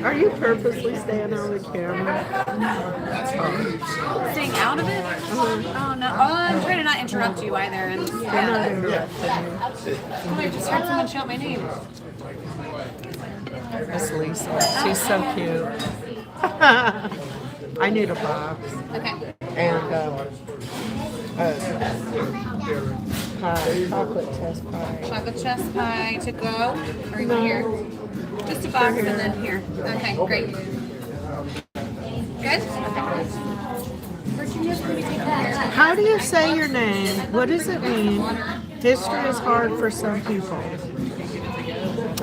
Are you purposely staying on the camera? staying out of it? Oh no. Oh, I'm trying to not interrupt you either. And You're not interrupting me. I just heard someone shout my name. That's Lisa. She's so cute. I need a box. Okay. And pie, chocolate chess pie. Chocolate chess pie to go. Or you want here? Just a box and then here. Okay, great. Good? How do you say your name? What does it mean? History is hard for some people.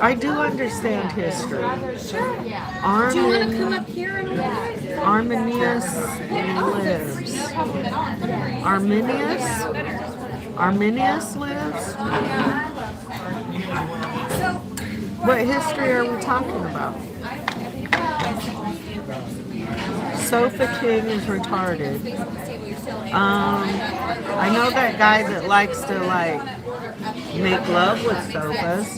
I do understand history. Do you want to come up here and Arminius lives. Arminius? Arminius lives? What history are we talking about? Sofa King is retarded. I know that guy that likes to like make love with sofas.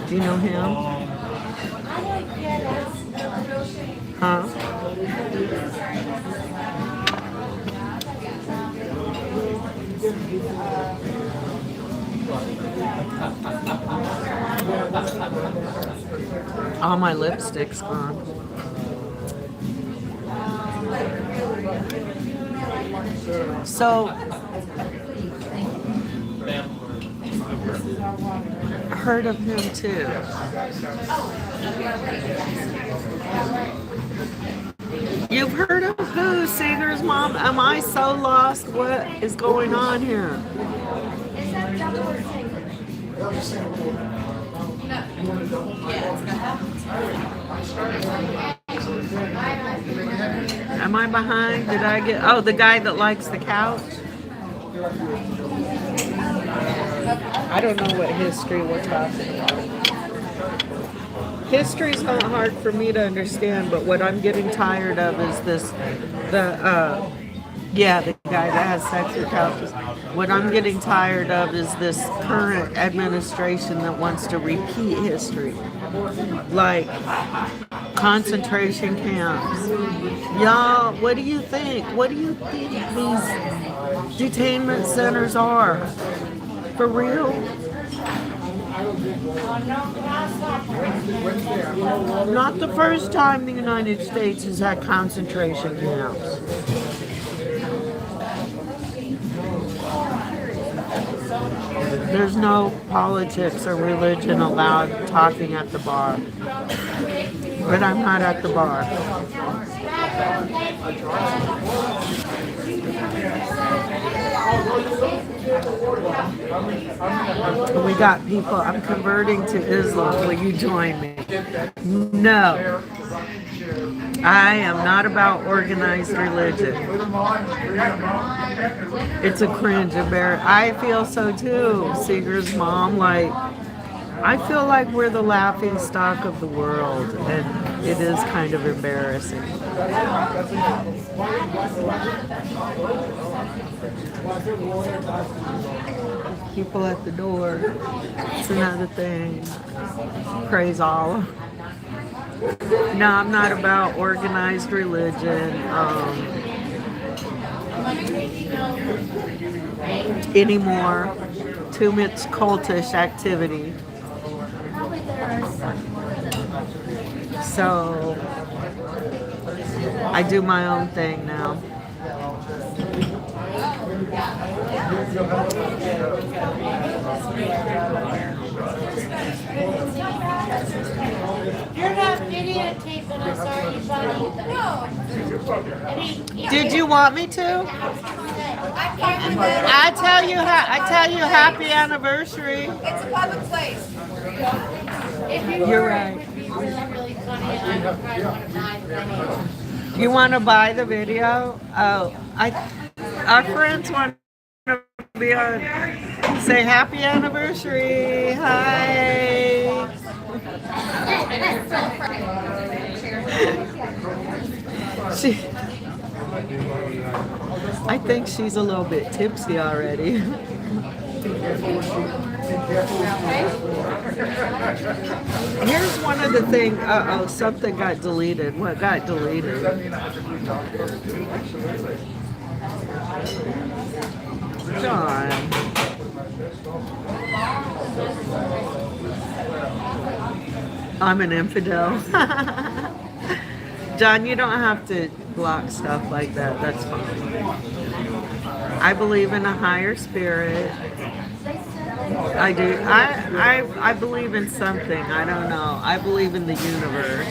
Do you know him? Huh? All my lipstick's gone. So, heard of him too. You've heard of who? Seeger's mom? Am I so lost? What is going on here? Am I behind? Did I get... Oh, the guy that likes the couch? I don't know what history we're talking about. History's not hard for me to understand, but what I'm getting tired of is the guy that has sex with couches. What I'm getting tired of is this current administration that wants to repeat history. Like concentration camps. Y'all, what do you think? What do you think these detainment centers are? For real? Not the first time the United States has had concentration camps. There's no politics or religion allowed talking at the bar. But I'm not at the bar. We got people. I'm converting to Islam. Will you join me? No. I am not about organized religion. It's a cringe embarrassment. I feel so too, Seeger's mom. Like, I feel like we're the laughing stock of the world, and it is kind of embarrassing. People at the door. It's another thing. Praise Allah. No, I'm not about organized religion anymore. Too much cultish activity. So I do my own thing now. You're not videotaping us, are you, buddy? Did you want me to? I tell you happy anniversary. It's a public place. You're right. Really funny, and I would probably want to buy the video. You want to buy the video? Oh, our friends want to be on. Say happy anniversary. Hi. I think she's a little bit tipsy already. Here's one of the things. Uh-oh, something got deleted. What got deleted? John. I'm an infidel. John, you don't have to block stuff like that. That's fine. I believe in a higher spirit. I do. I believe in something. I don't know. I believe in the universe.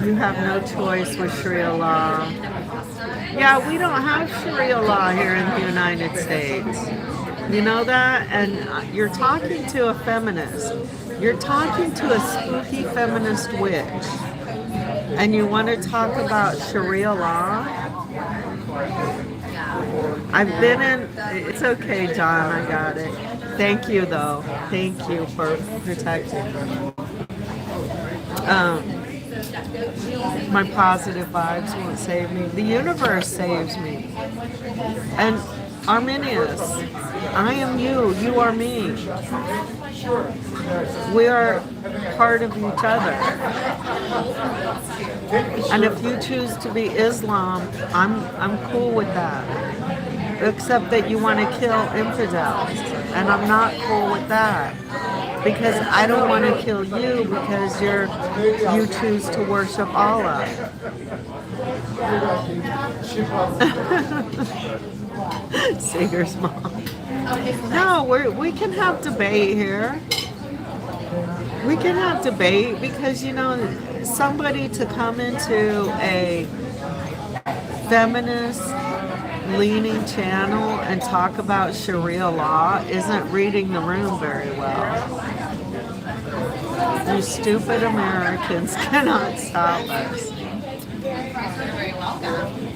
You have no choice with Sharia law. Yeah, we don't have Sharia law here in the United States. You know that? And you're talking to a feminist. You're talking to a spooky feminist witch. And you want to talk about Sharia law? I've been in, it's okay, John, I got it. Thank you, though. Thank you for protecting me. My positive vibes won't save me. The universe saves me. And Arminius, I am you, you are me. We are part of each other. And if you choose to be Islam, I'm cool with that. Except that you want to kill infidels. And I'm not cool with that. Because I don't want to kill you because you choose to worship Allah. Seeger's mom. No, we can have debate here. We can have debate because, you know, somebody to come into a feminist leaning channel and talk about Sharia law isn't reading the room very well. You stupid Americans cannot stop us.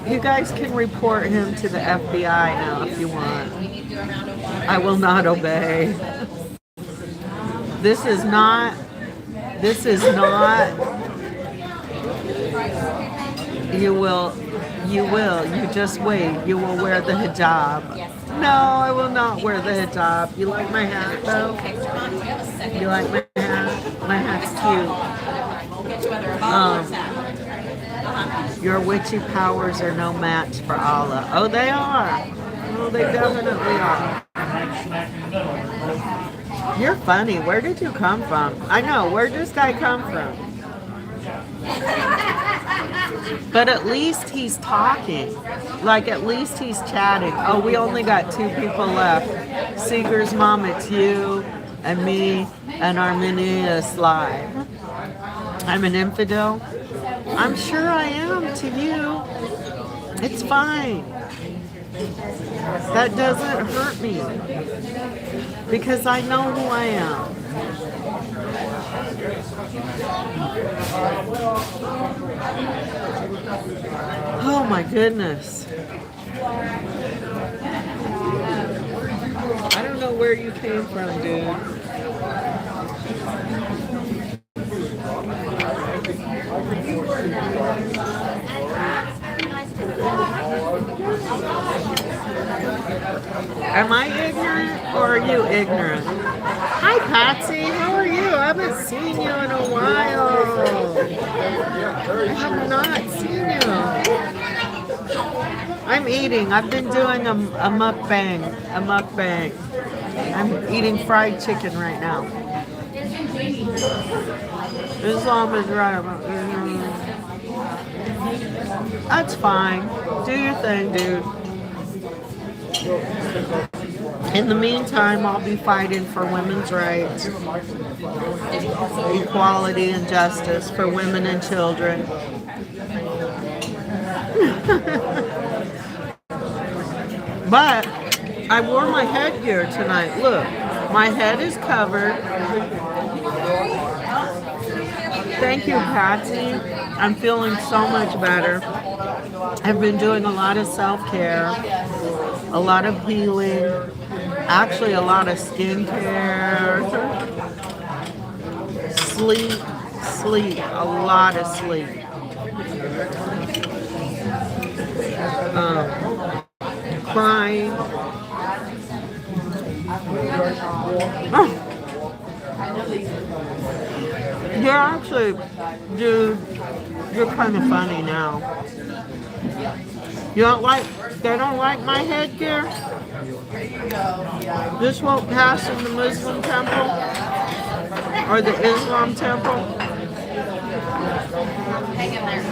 You guys can report him to the FBI now if you want. I will not obey. This is not, you just wait. You will wear the hijab. No, I will not wear the hijab. You like my hat though? You like my hat? My hat's cute. Your witchy powers are no match for Allah. Oh, they are. Oh, they definitely are. You're funny. Where did you come from? I know. Where'd this guy come from? But at least he's talking. Like, at least he's chatting. Oh, we only got 2 people left. Seeger's mom, it's you and me and Arminius live. I'm an infidel. I'm sure I am to you. It's fine. That doesn't hurt me. Because I know who I am. Oh my goodness. I don't know where you came from, dude. Am I ignorant or are you ignorant? Hi, Patsy. How are you? I haven't seen you in a while. I have not seen you. I'm eating. I've been doing a mukbang. A mukbang. I'm eating fried chicken right now. Islam is right. That's fine. Do your thing, dude. In the meantime, I'll be fighting for women's rights, equality and justice for women and children. But I wore my headgear tonight. Look, my head is covered. Thank you, Patsy. I'm feeling so much better. I've been doing a lot of self-care, a lot of healing, actually a lot of skincare, sleep, a lot of sleep. Crying. You're actually, dude, you're kind of funny now. You don't like, they don't like my headgear? This won't pass in the Muslim temple? Or the Islam temple? Hang in there.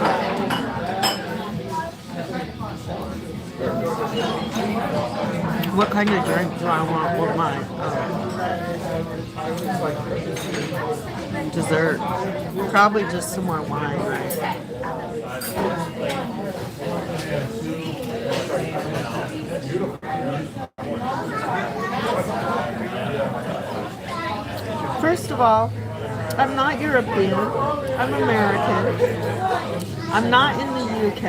What kind of drink do I want with my dessert? Probably just some more wine, right? First of all, I'm not European. I'm American. I'm not in the UK.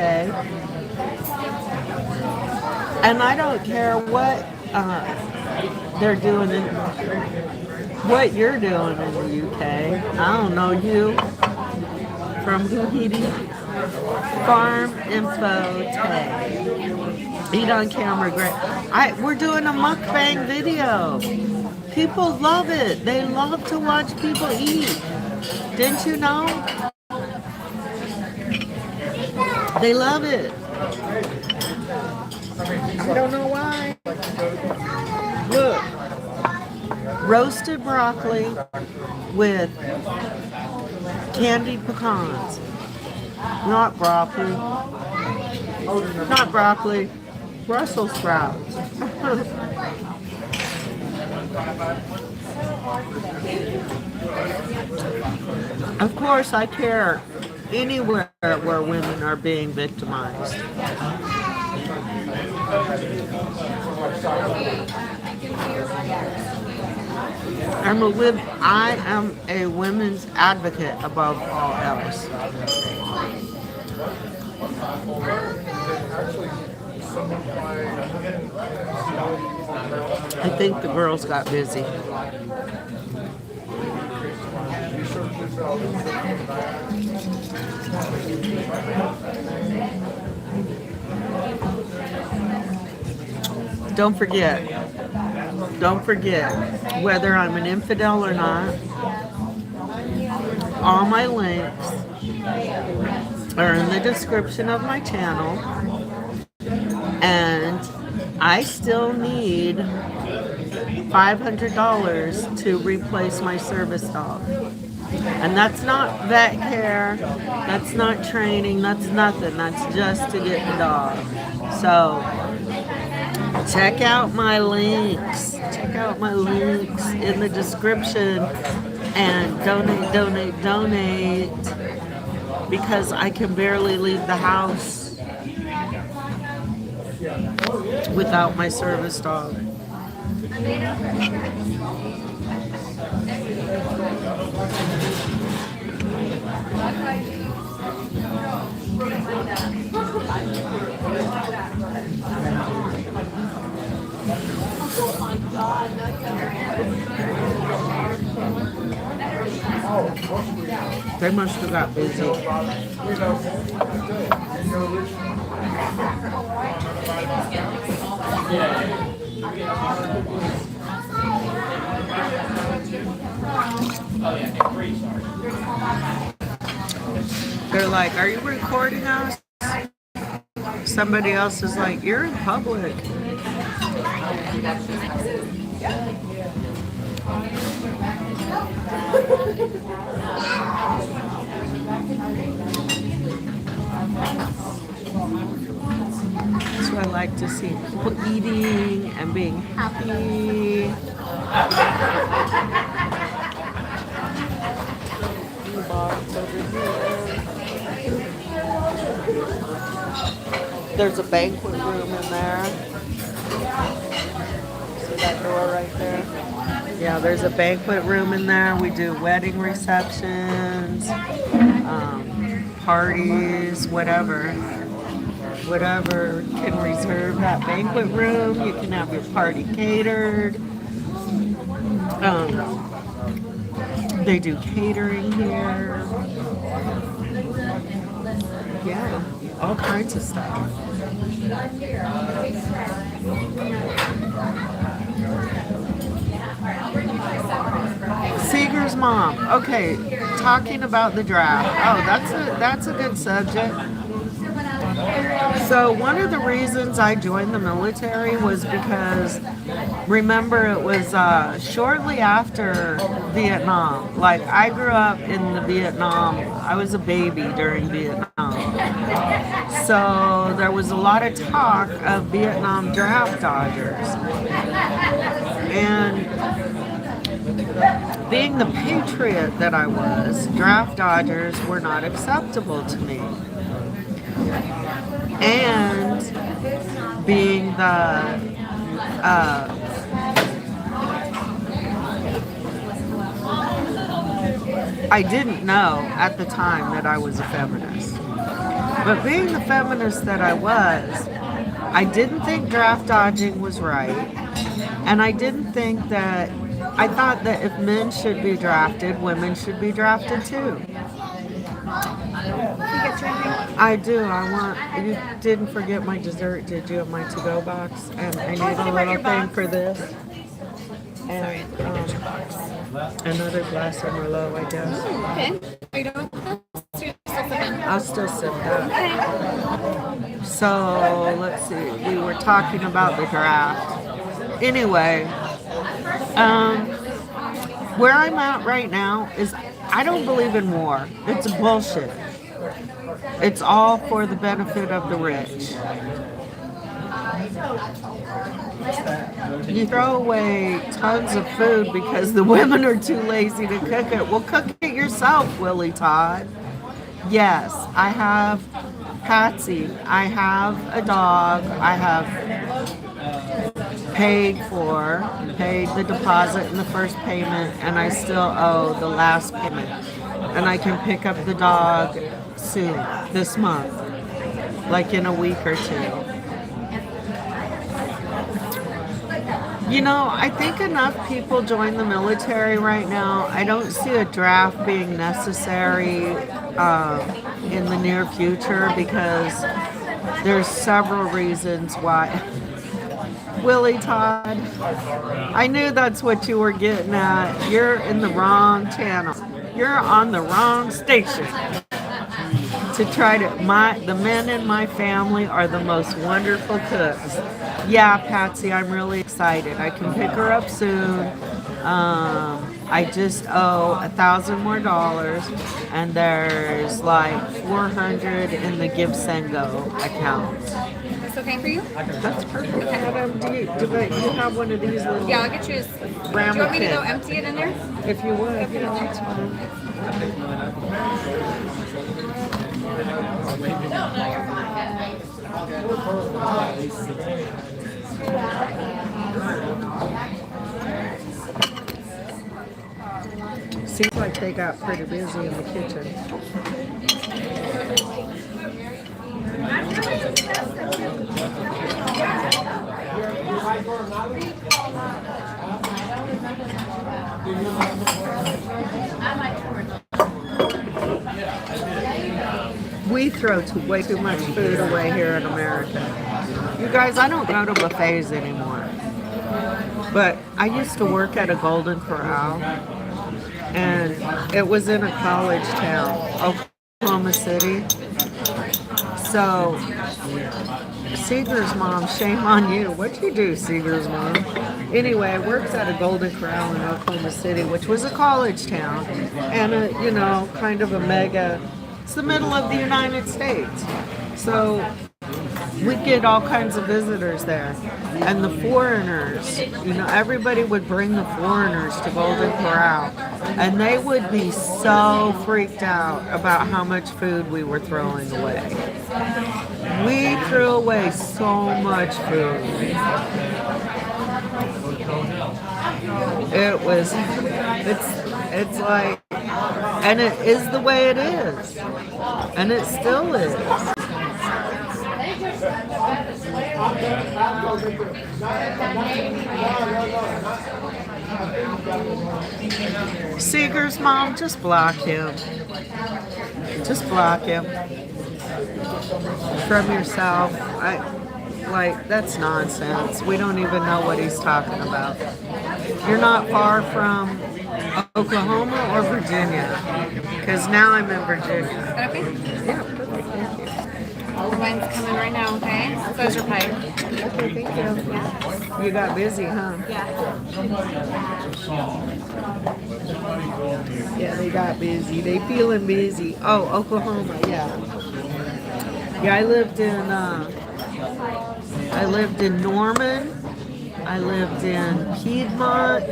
And I don't care what they're doing in what you're doing in the UK. I don't know you from Huhidi Farm Info Tag. Eat on camera, great. We're doing a mukbang video. People love it. They love to watch people eat. Didn't you know? They love it. I don't know why. Look. Roasted broccoli with candied pecans. Not broccoli. Not broccoli. Brussels sprouts. Of course, I care anywhere where women are being victimized. I am a women's advocate above all else. I think the girls got busy. Don't forget, whether I'm an infidel or not, all my links are in the description of my channel, and I still need $500 to replace my service dog. And that's not vet care, that's not training, that's nothing, that's just to get the dog. So check out my links in the description and donate, because I can barely leave the house without my service dog. They must have got busy. They're like, "Are you recording us?" Somebody else is like, "You're in public." So I like to see people eating and being happy. There's a banquet room in there. See that door right there? Yeah, there's a banquet room in there. We do wedding receptions, parties, whatever can reserve that banquet room. You can have your party catered. They do catering here. Yeah, all kinds of stuff. Seeger's mom. Okay, talking about the draft. Oh, that's a good subject. So one of the reasons I joined the military was because, remember, it was shortly after Vietnam. Like, I grew up in the Vietnam. I was a baby during Vietnam. So there was a lot of talk of Vietnam draft dodgers. And being the patriot that I was, draft dodgers were not acceptable to me. And being the I didn't know at the time that I was a feminist. But being the feminist that I was, I didn't think draft dodging was right. And I didn't think that, I thought that if men should be drafted, women should be drafted too. I do. I want, you didn't forget my dessert, did you, in my to-go box? And I need a little thing for this. And another glass of Merlot, I guess. Okay. Are you done with this? I'll still sip that. So, let's see. We were talking about the draft. Anyway, where I'm at right now is I don't believe in war. It's bullshit. It's all for the benefit of the rich. You throw away tons of food because the women are too lazy to cook it. Well, cook it yourself, Willie Todd. Yes, I have Patsy. I have a dog. I have paid the deposit and the first payment, and I still owe the last payment. And I can pick up the dog soon, this month, like in a week or two. You know, I think enough people join the military right now. I don't see a draft being necessary in the near future because there's several reasons why. Willie Todd, I knew that's what you were getting at. You're in the wrong channel. You're on the wrong station. To try to, the men in my family are the most wonderful cooks. Yeah, Patsy, I'm really excited. I can pick her up soon. I just owe $1,000 more, and there's like 400 in the Give Send Go account. It's okay for you? That's perfect. Adam, do you have one of these little? Yeah, I'll get you. Do you want me to go empty it in there? If you would, yeah, that's fine. Seems like they got pretty busy in the kitchen. We throw way too much food away here in America. You guys, I don't go to buffets anymore. But I used to work at a Golden Corral, and it was in a college town, Oklahoma City. So, Seeger's mom, shame on you. What'd you do, Seeger's mom? Anyway, I worked at a Golden Corral in Oklahoma City, which was a college town, and kind of a mega. It's the middle of the United States. So we'd get all kinds of visitors there. And the foreigners, everybody would bring the foreigners to Golden Corral. And they would be so freaked out about how much food we were throwing away. We threw away so much food. It's like, and it is the way it is. And it still is. Seeger's mom, just block him. Just block him. From yourself. That's nonsense. We don't even know what he's talking about. You're not far from Oklahoma or Virginia? Because now I'm in Virginia. Okay. Yeah, perfect. Thank you. The wine's coming right now, okay? So is your pipe. Okay, thank you. You got busy, huh? Yeah. Yeah, they got busy. They feeling busy. Oh, Oklahoma, yeah. Yeah, I lived in Norman. I lived in Piedmont.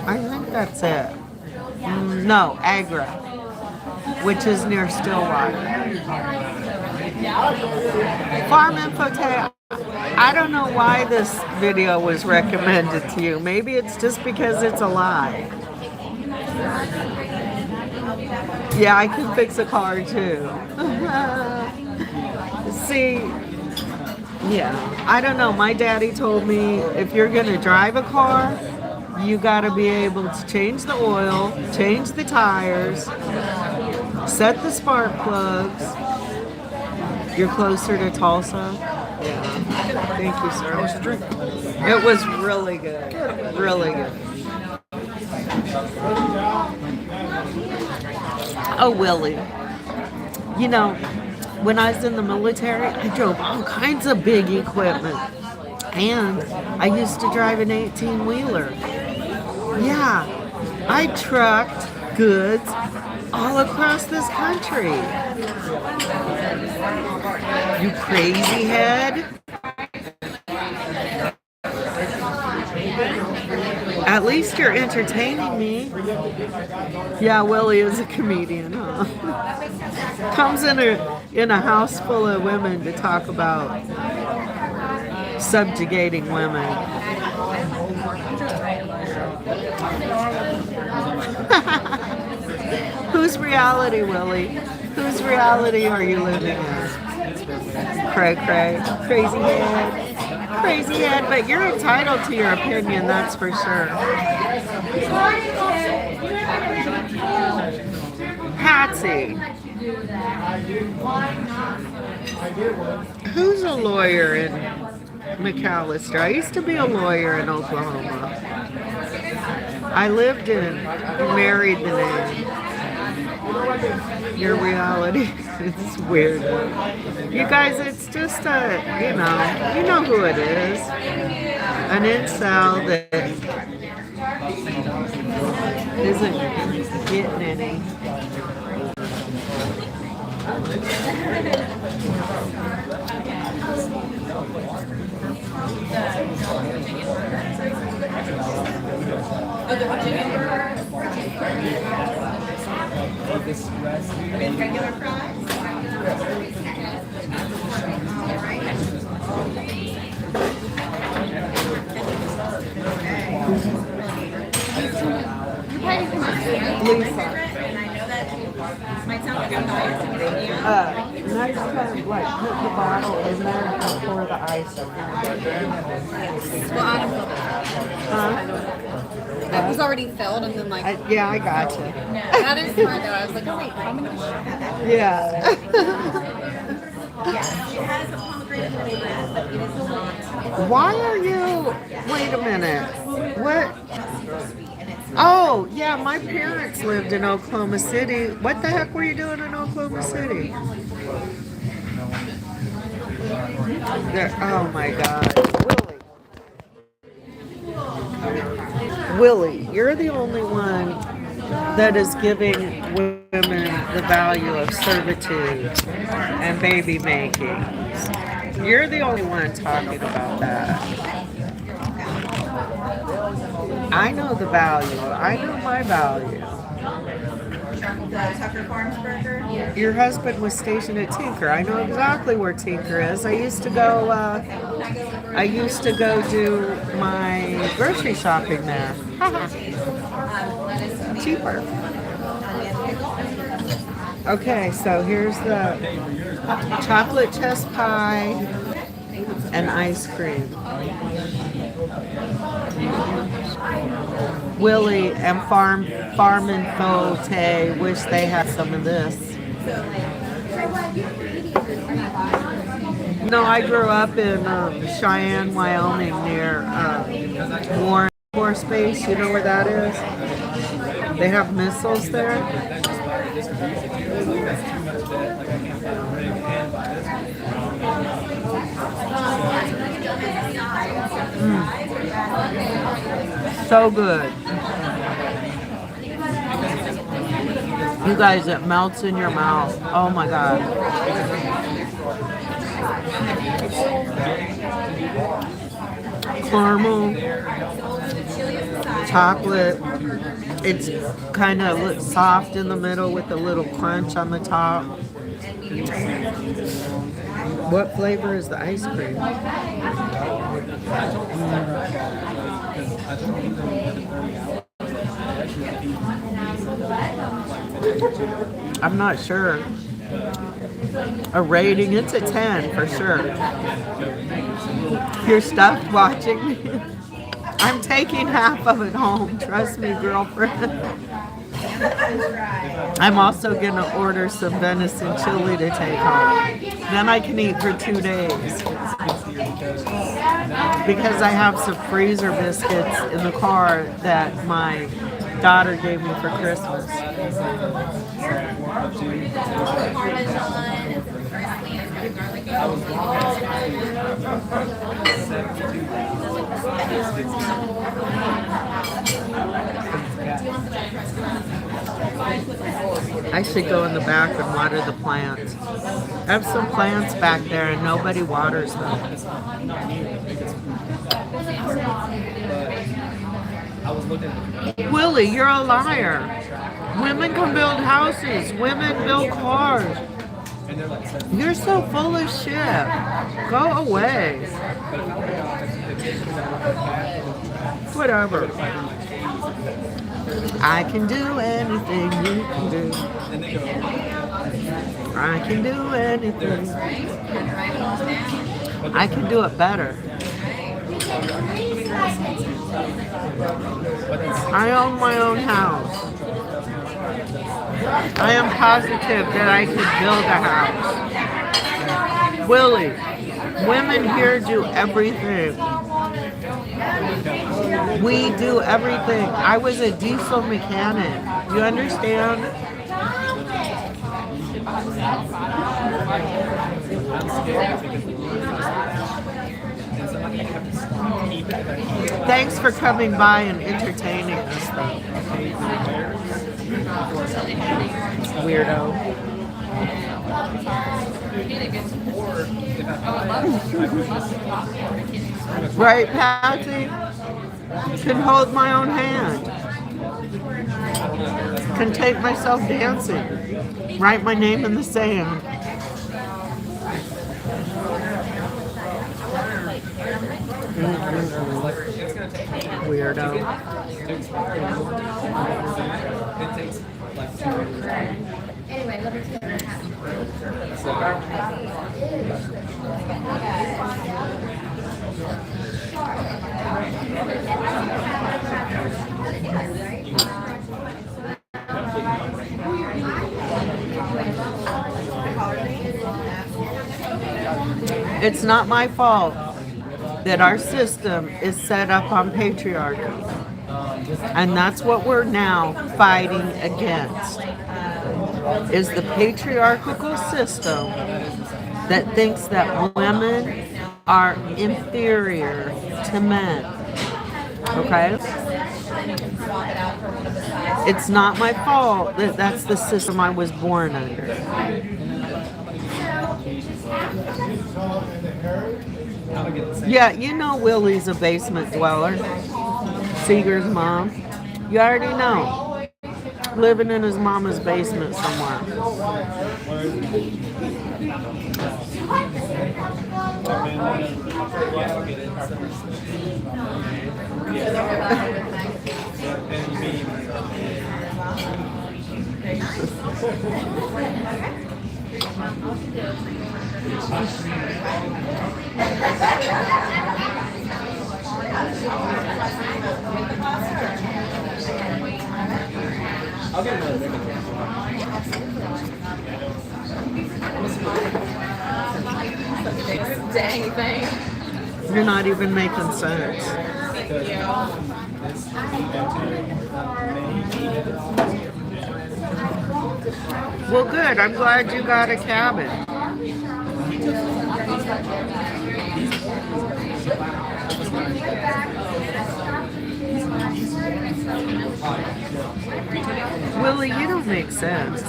I think that's it. No, Agra, which is near Stillwater. Farm Info Tay, I don't know why this video was recommended to you. Maybe it's just because it's a lie. Yeah, I can fix a car too. See, yeah, I don't know. My daddy told me if you're gonna drive a car, you gotta be able to change the oil, change the tires, set the spark plugs. You're closer to Tulsa. Yeah. Thank you, sir. How was the drink? It was really good. Really good. Oh, Willie. You know, when I was in the military, I drove all kinds of big equipment. And I used to drive an 18-wheeler. Yeah, I trucked goods all across this country. You crazy head. At least you're entertaining me. Yeah, Willie is a comedian, huh? Comes in a house full of women to talk about subjugating women. Whose reality, Willie? Whose reality are you living in? Cray, crazy head, crazy head. But you're entitled to your opinion, that's for sure. Patsy, who's a lawyer in McAllister? I used to be a lawyer in Oklahoma. I lived in, married the name. Your reality, it's weird. You guys, it's just you know who it is. An incel that isn't getting any. With regular fries? Might sound like I'm not Next time, like, put the bottle in there and pour the ice in there. Well, it was already filled and then like Yeah, I gotcha. that is smart though. I was like, oh wait, how many? Yeah. Why are you? Wait a minute. What? Oh, yeah, my parents lived in Oklahoma City. What the heck were you doing in Oklahoma City? Oh my God. Willie, you're the only one that is giving women the value of servitude and baby making. You're the only one talking about that. I know the value. I know my value. The Tucker Farms burger. Your husband was stationed at Tinker. I know exactly where Tinker is. I used to go do my grocery shopping there. Cheaper. Okay, so here's the chocolate chess pie and ice cream. Willie and Farm and Fote wish they had some of this. No, I grew up in Cheyenne, Wyoming, near Warren Air Force Base. You know where that is? They have missiles there. So good. You guys, it melts in your mouth. Oh my God. Caramel, chocolate. It's kind of soft in the middle with a little crunch on the top. What flavor is the ice cream? I'm not sure. a rating. It's a 10 for sure. You're stuffed watching me. I'm taking half of it home. Trust me, girlfriend. I'm also gonna order some venison chili to take home. Then I can eat for 2 days. Because I have some freezer biscuits in the car that my daughter gave me for Christmas. I should go in the back and water the plants. I have some plants back there and nobody waters them. Willie, you're a liar. Women can build houses. Women build cars. You're so full of shit. Go away. Whatever. I can do anything you can do. I can do anything. I can do it better. I own my own house. I am positive that I could build a house. Willie, women here do everything. We do everything. I was a diesel mechanic. You understand? Thanks for coming by and entertaining us, though. Weirdo. Right, Patsy? Can hold my own hand. Can take myself dancing. Write my name in the sand. Weirdo. Anyway, let me tell you It's not my fault that our system is set up on patriarchy. And that's what we're now fighting against. Is the patriarchal system that thinks that women are inferior to men. Okay? It's not my fault that that's the system I was born under. Yeah, you know Willie's a basement dweller. Seeger's mom. You already know. Living in his mama's basement somewhere. I'll get another big one. Dang thing. You're not even making sense. Well, good. I'm glad you got a cabin. Willie, you don't make sense.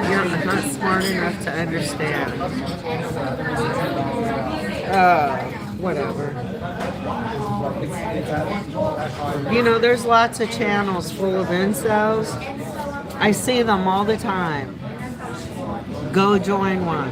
You're not smart enough to understand. Whatever. You know, there's lots of channels full of incels. I see them all the time. Go join one.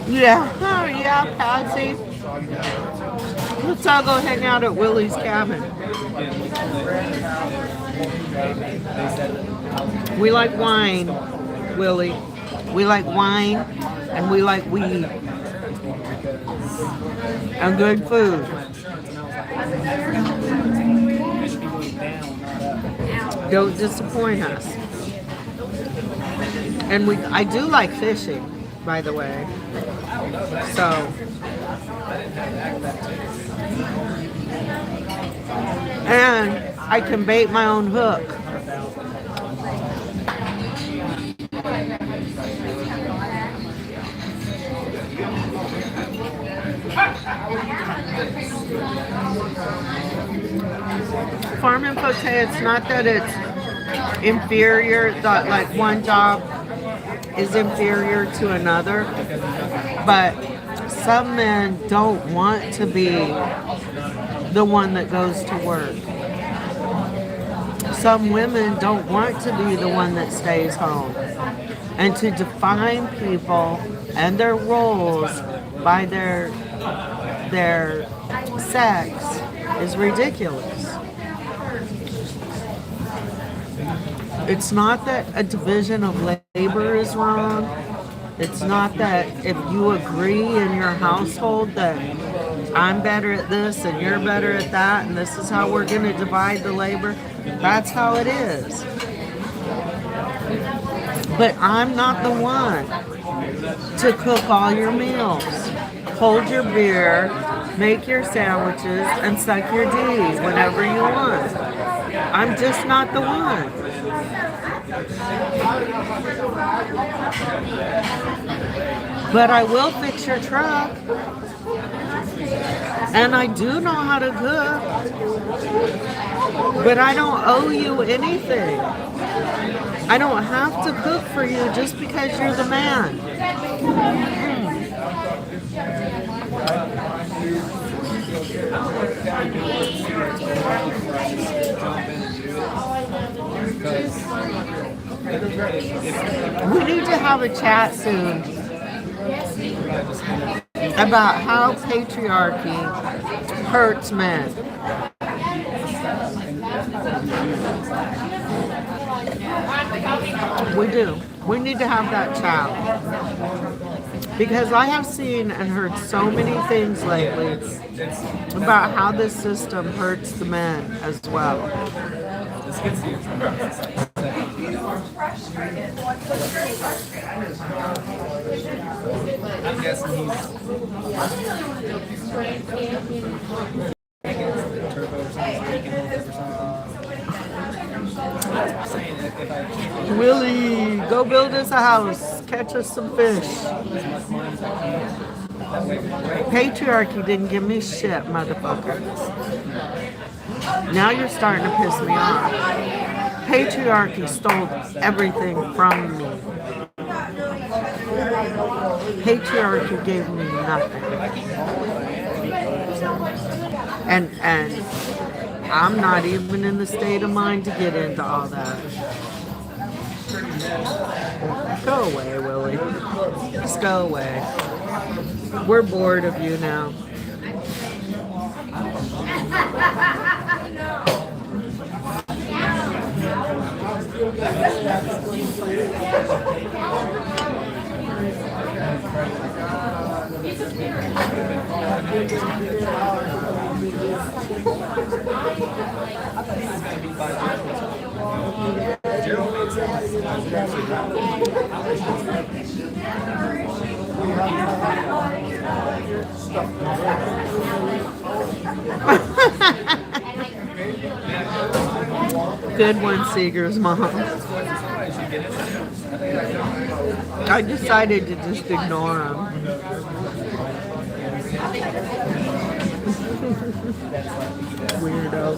Yeah, oh, yeah, Patsy. Let's all go hang out at Willie's cabin. We like wine, Willie. We like wine and we like weed. And good food. Don't disappoint us. And I do like fishing, by the way. So and I can bait my own hook. Farm info say it's not that it's inferior, that like one job is inferior to another, but some men don't want to be the one that goes to work. Some women don't want to be the one that stays home. And to define people and their roles by their sex is ridiculous. It's not that a division of labor is wrong. It's not that if you agree in your household that I'm better at this and you're better at that and this is how we're going to divide the labor. That's how it is. But I'm not the one to cook all your meals, hold your beer, make your sandwiches, and suck your D whenever you want. I'm just not the one. But I will fix your truck. And I do know how to cook. But I don't owe you anything. I don't have to cook for you just because you're the man. We need to have a chat soon about how patriarchy hurts men. We do. We need to have that chat. Because I have seen and heard so many things lately about how this system hurts the men as well. I'm guessing Willie, go build us a house. Catch us some fish. Patriarchy didn't give me shit, motherfucker. Now you're starting to piss me off. Patriarchy stole everything from me. Patriarchy gave me nothing. And I'm not even in the state of mind to get into all that. Go away, Willie. Just go away. We're bored of you now. Good one, Seeger's mom. I decided to just ignore him. Weirdo.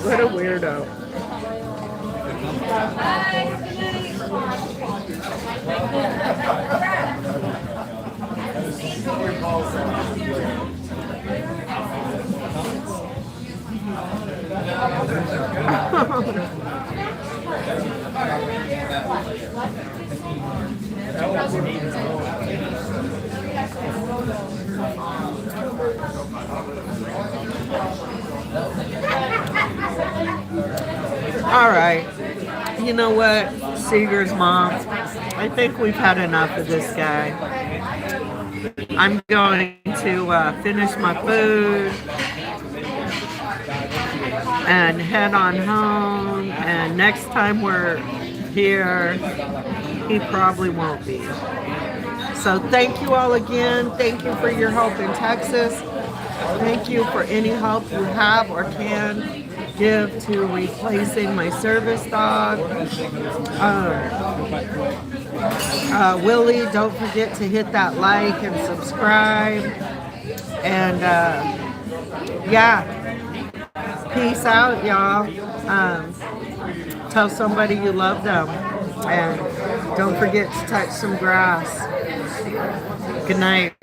What a weirdo. All right. You know what, Seeger's mom? I think we've had enough of this guy. I'm going to finish my food and head on home. And next time we're here, he probably won't be. So thank you all again. Thank you for your help in Texas. Thank you for any help you have or can give to replacing my service dog. Willie, don't forget to hit that like and subscribe. And yeah, peace out, y'all. Tell somebody you love them. And don't forget to touch some grass. Good night.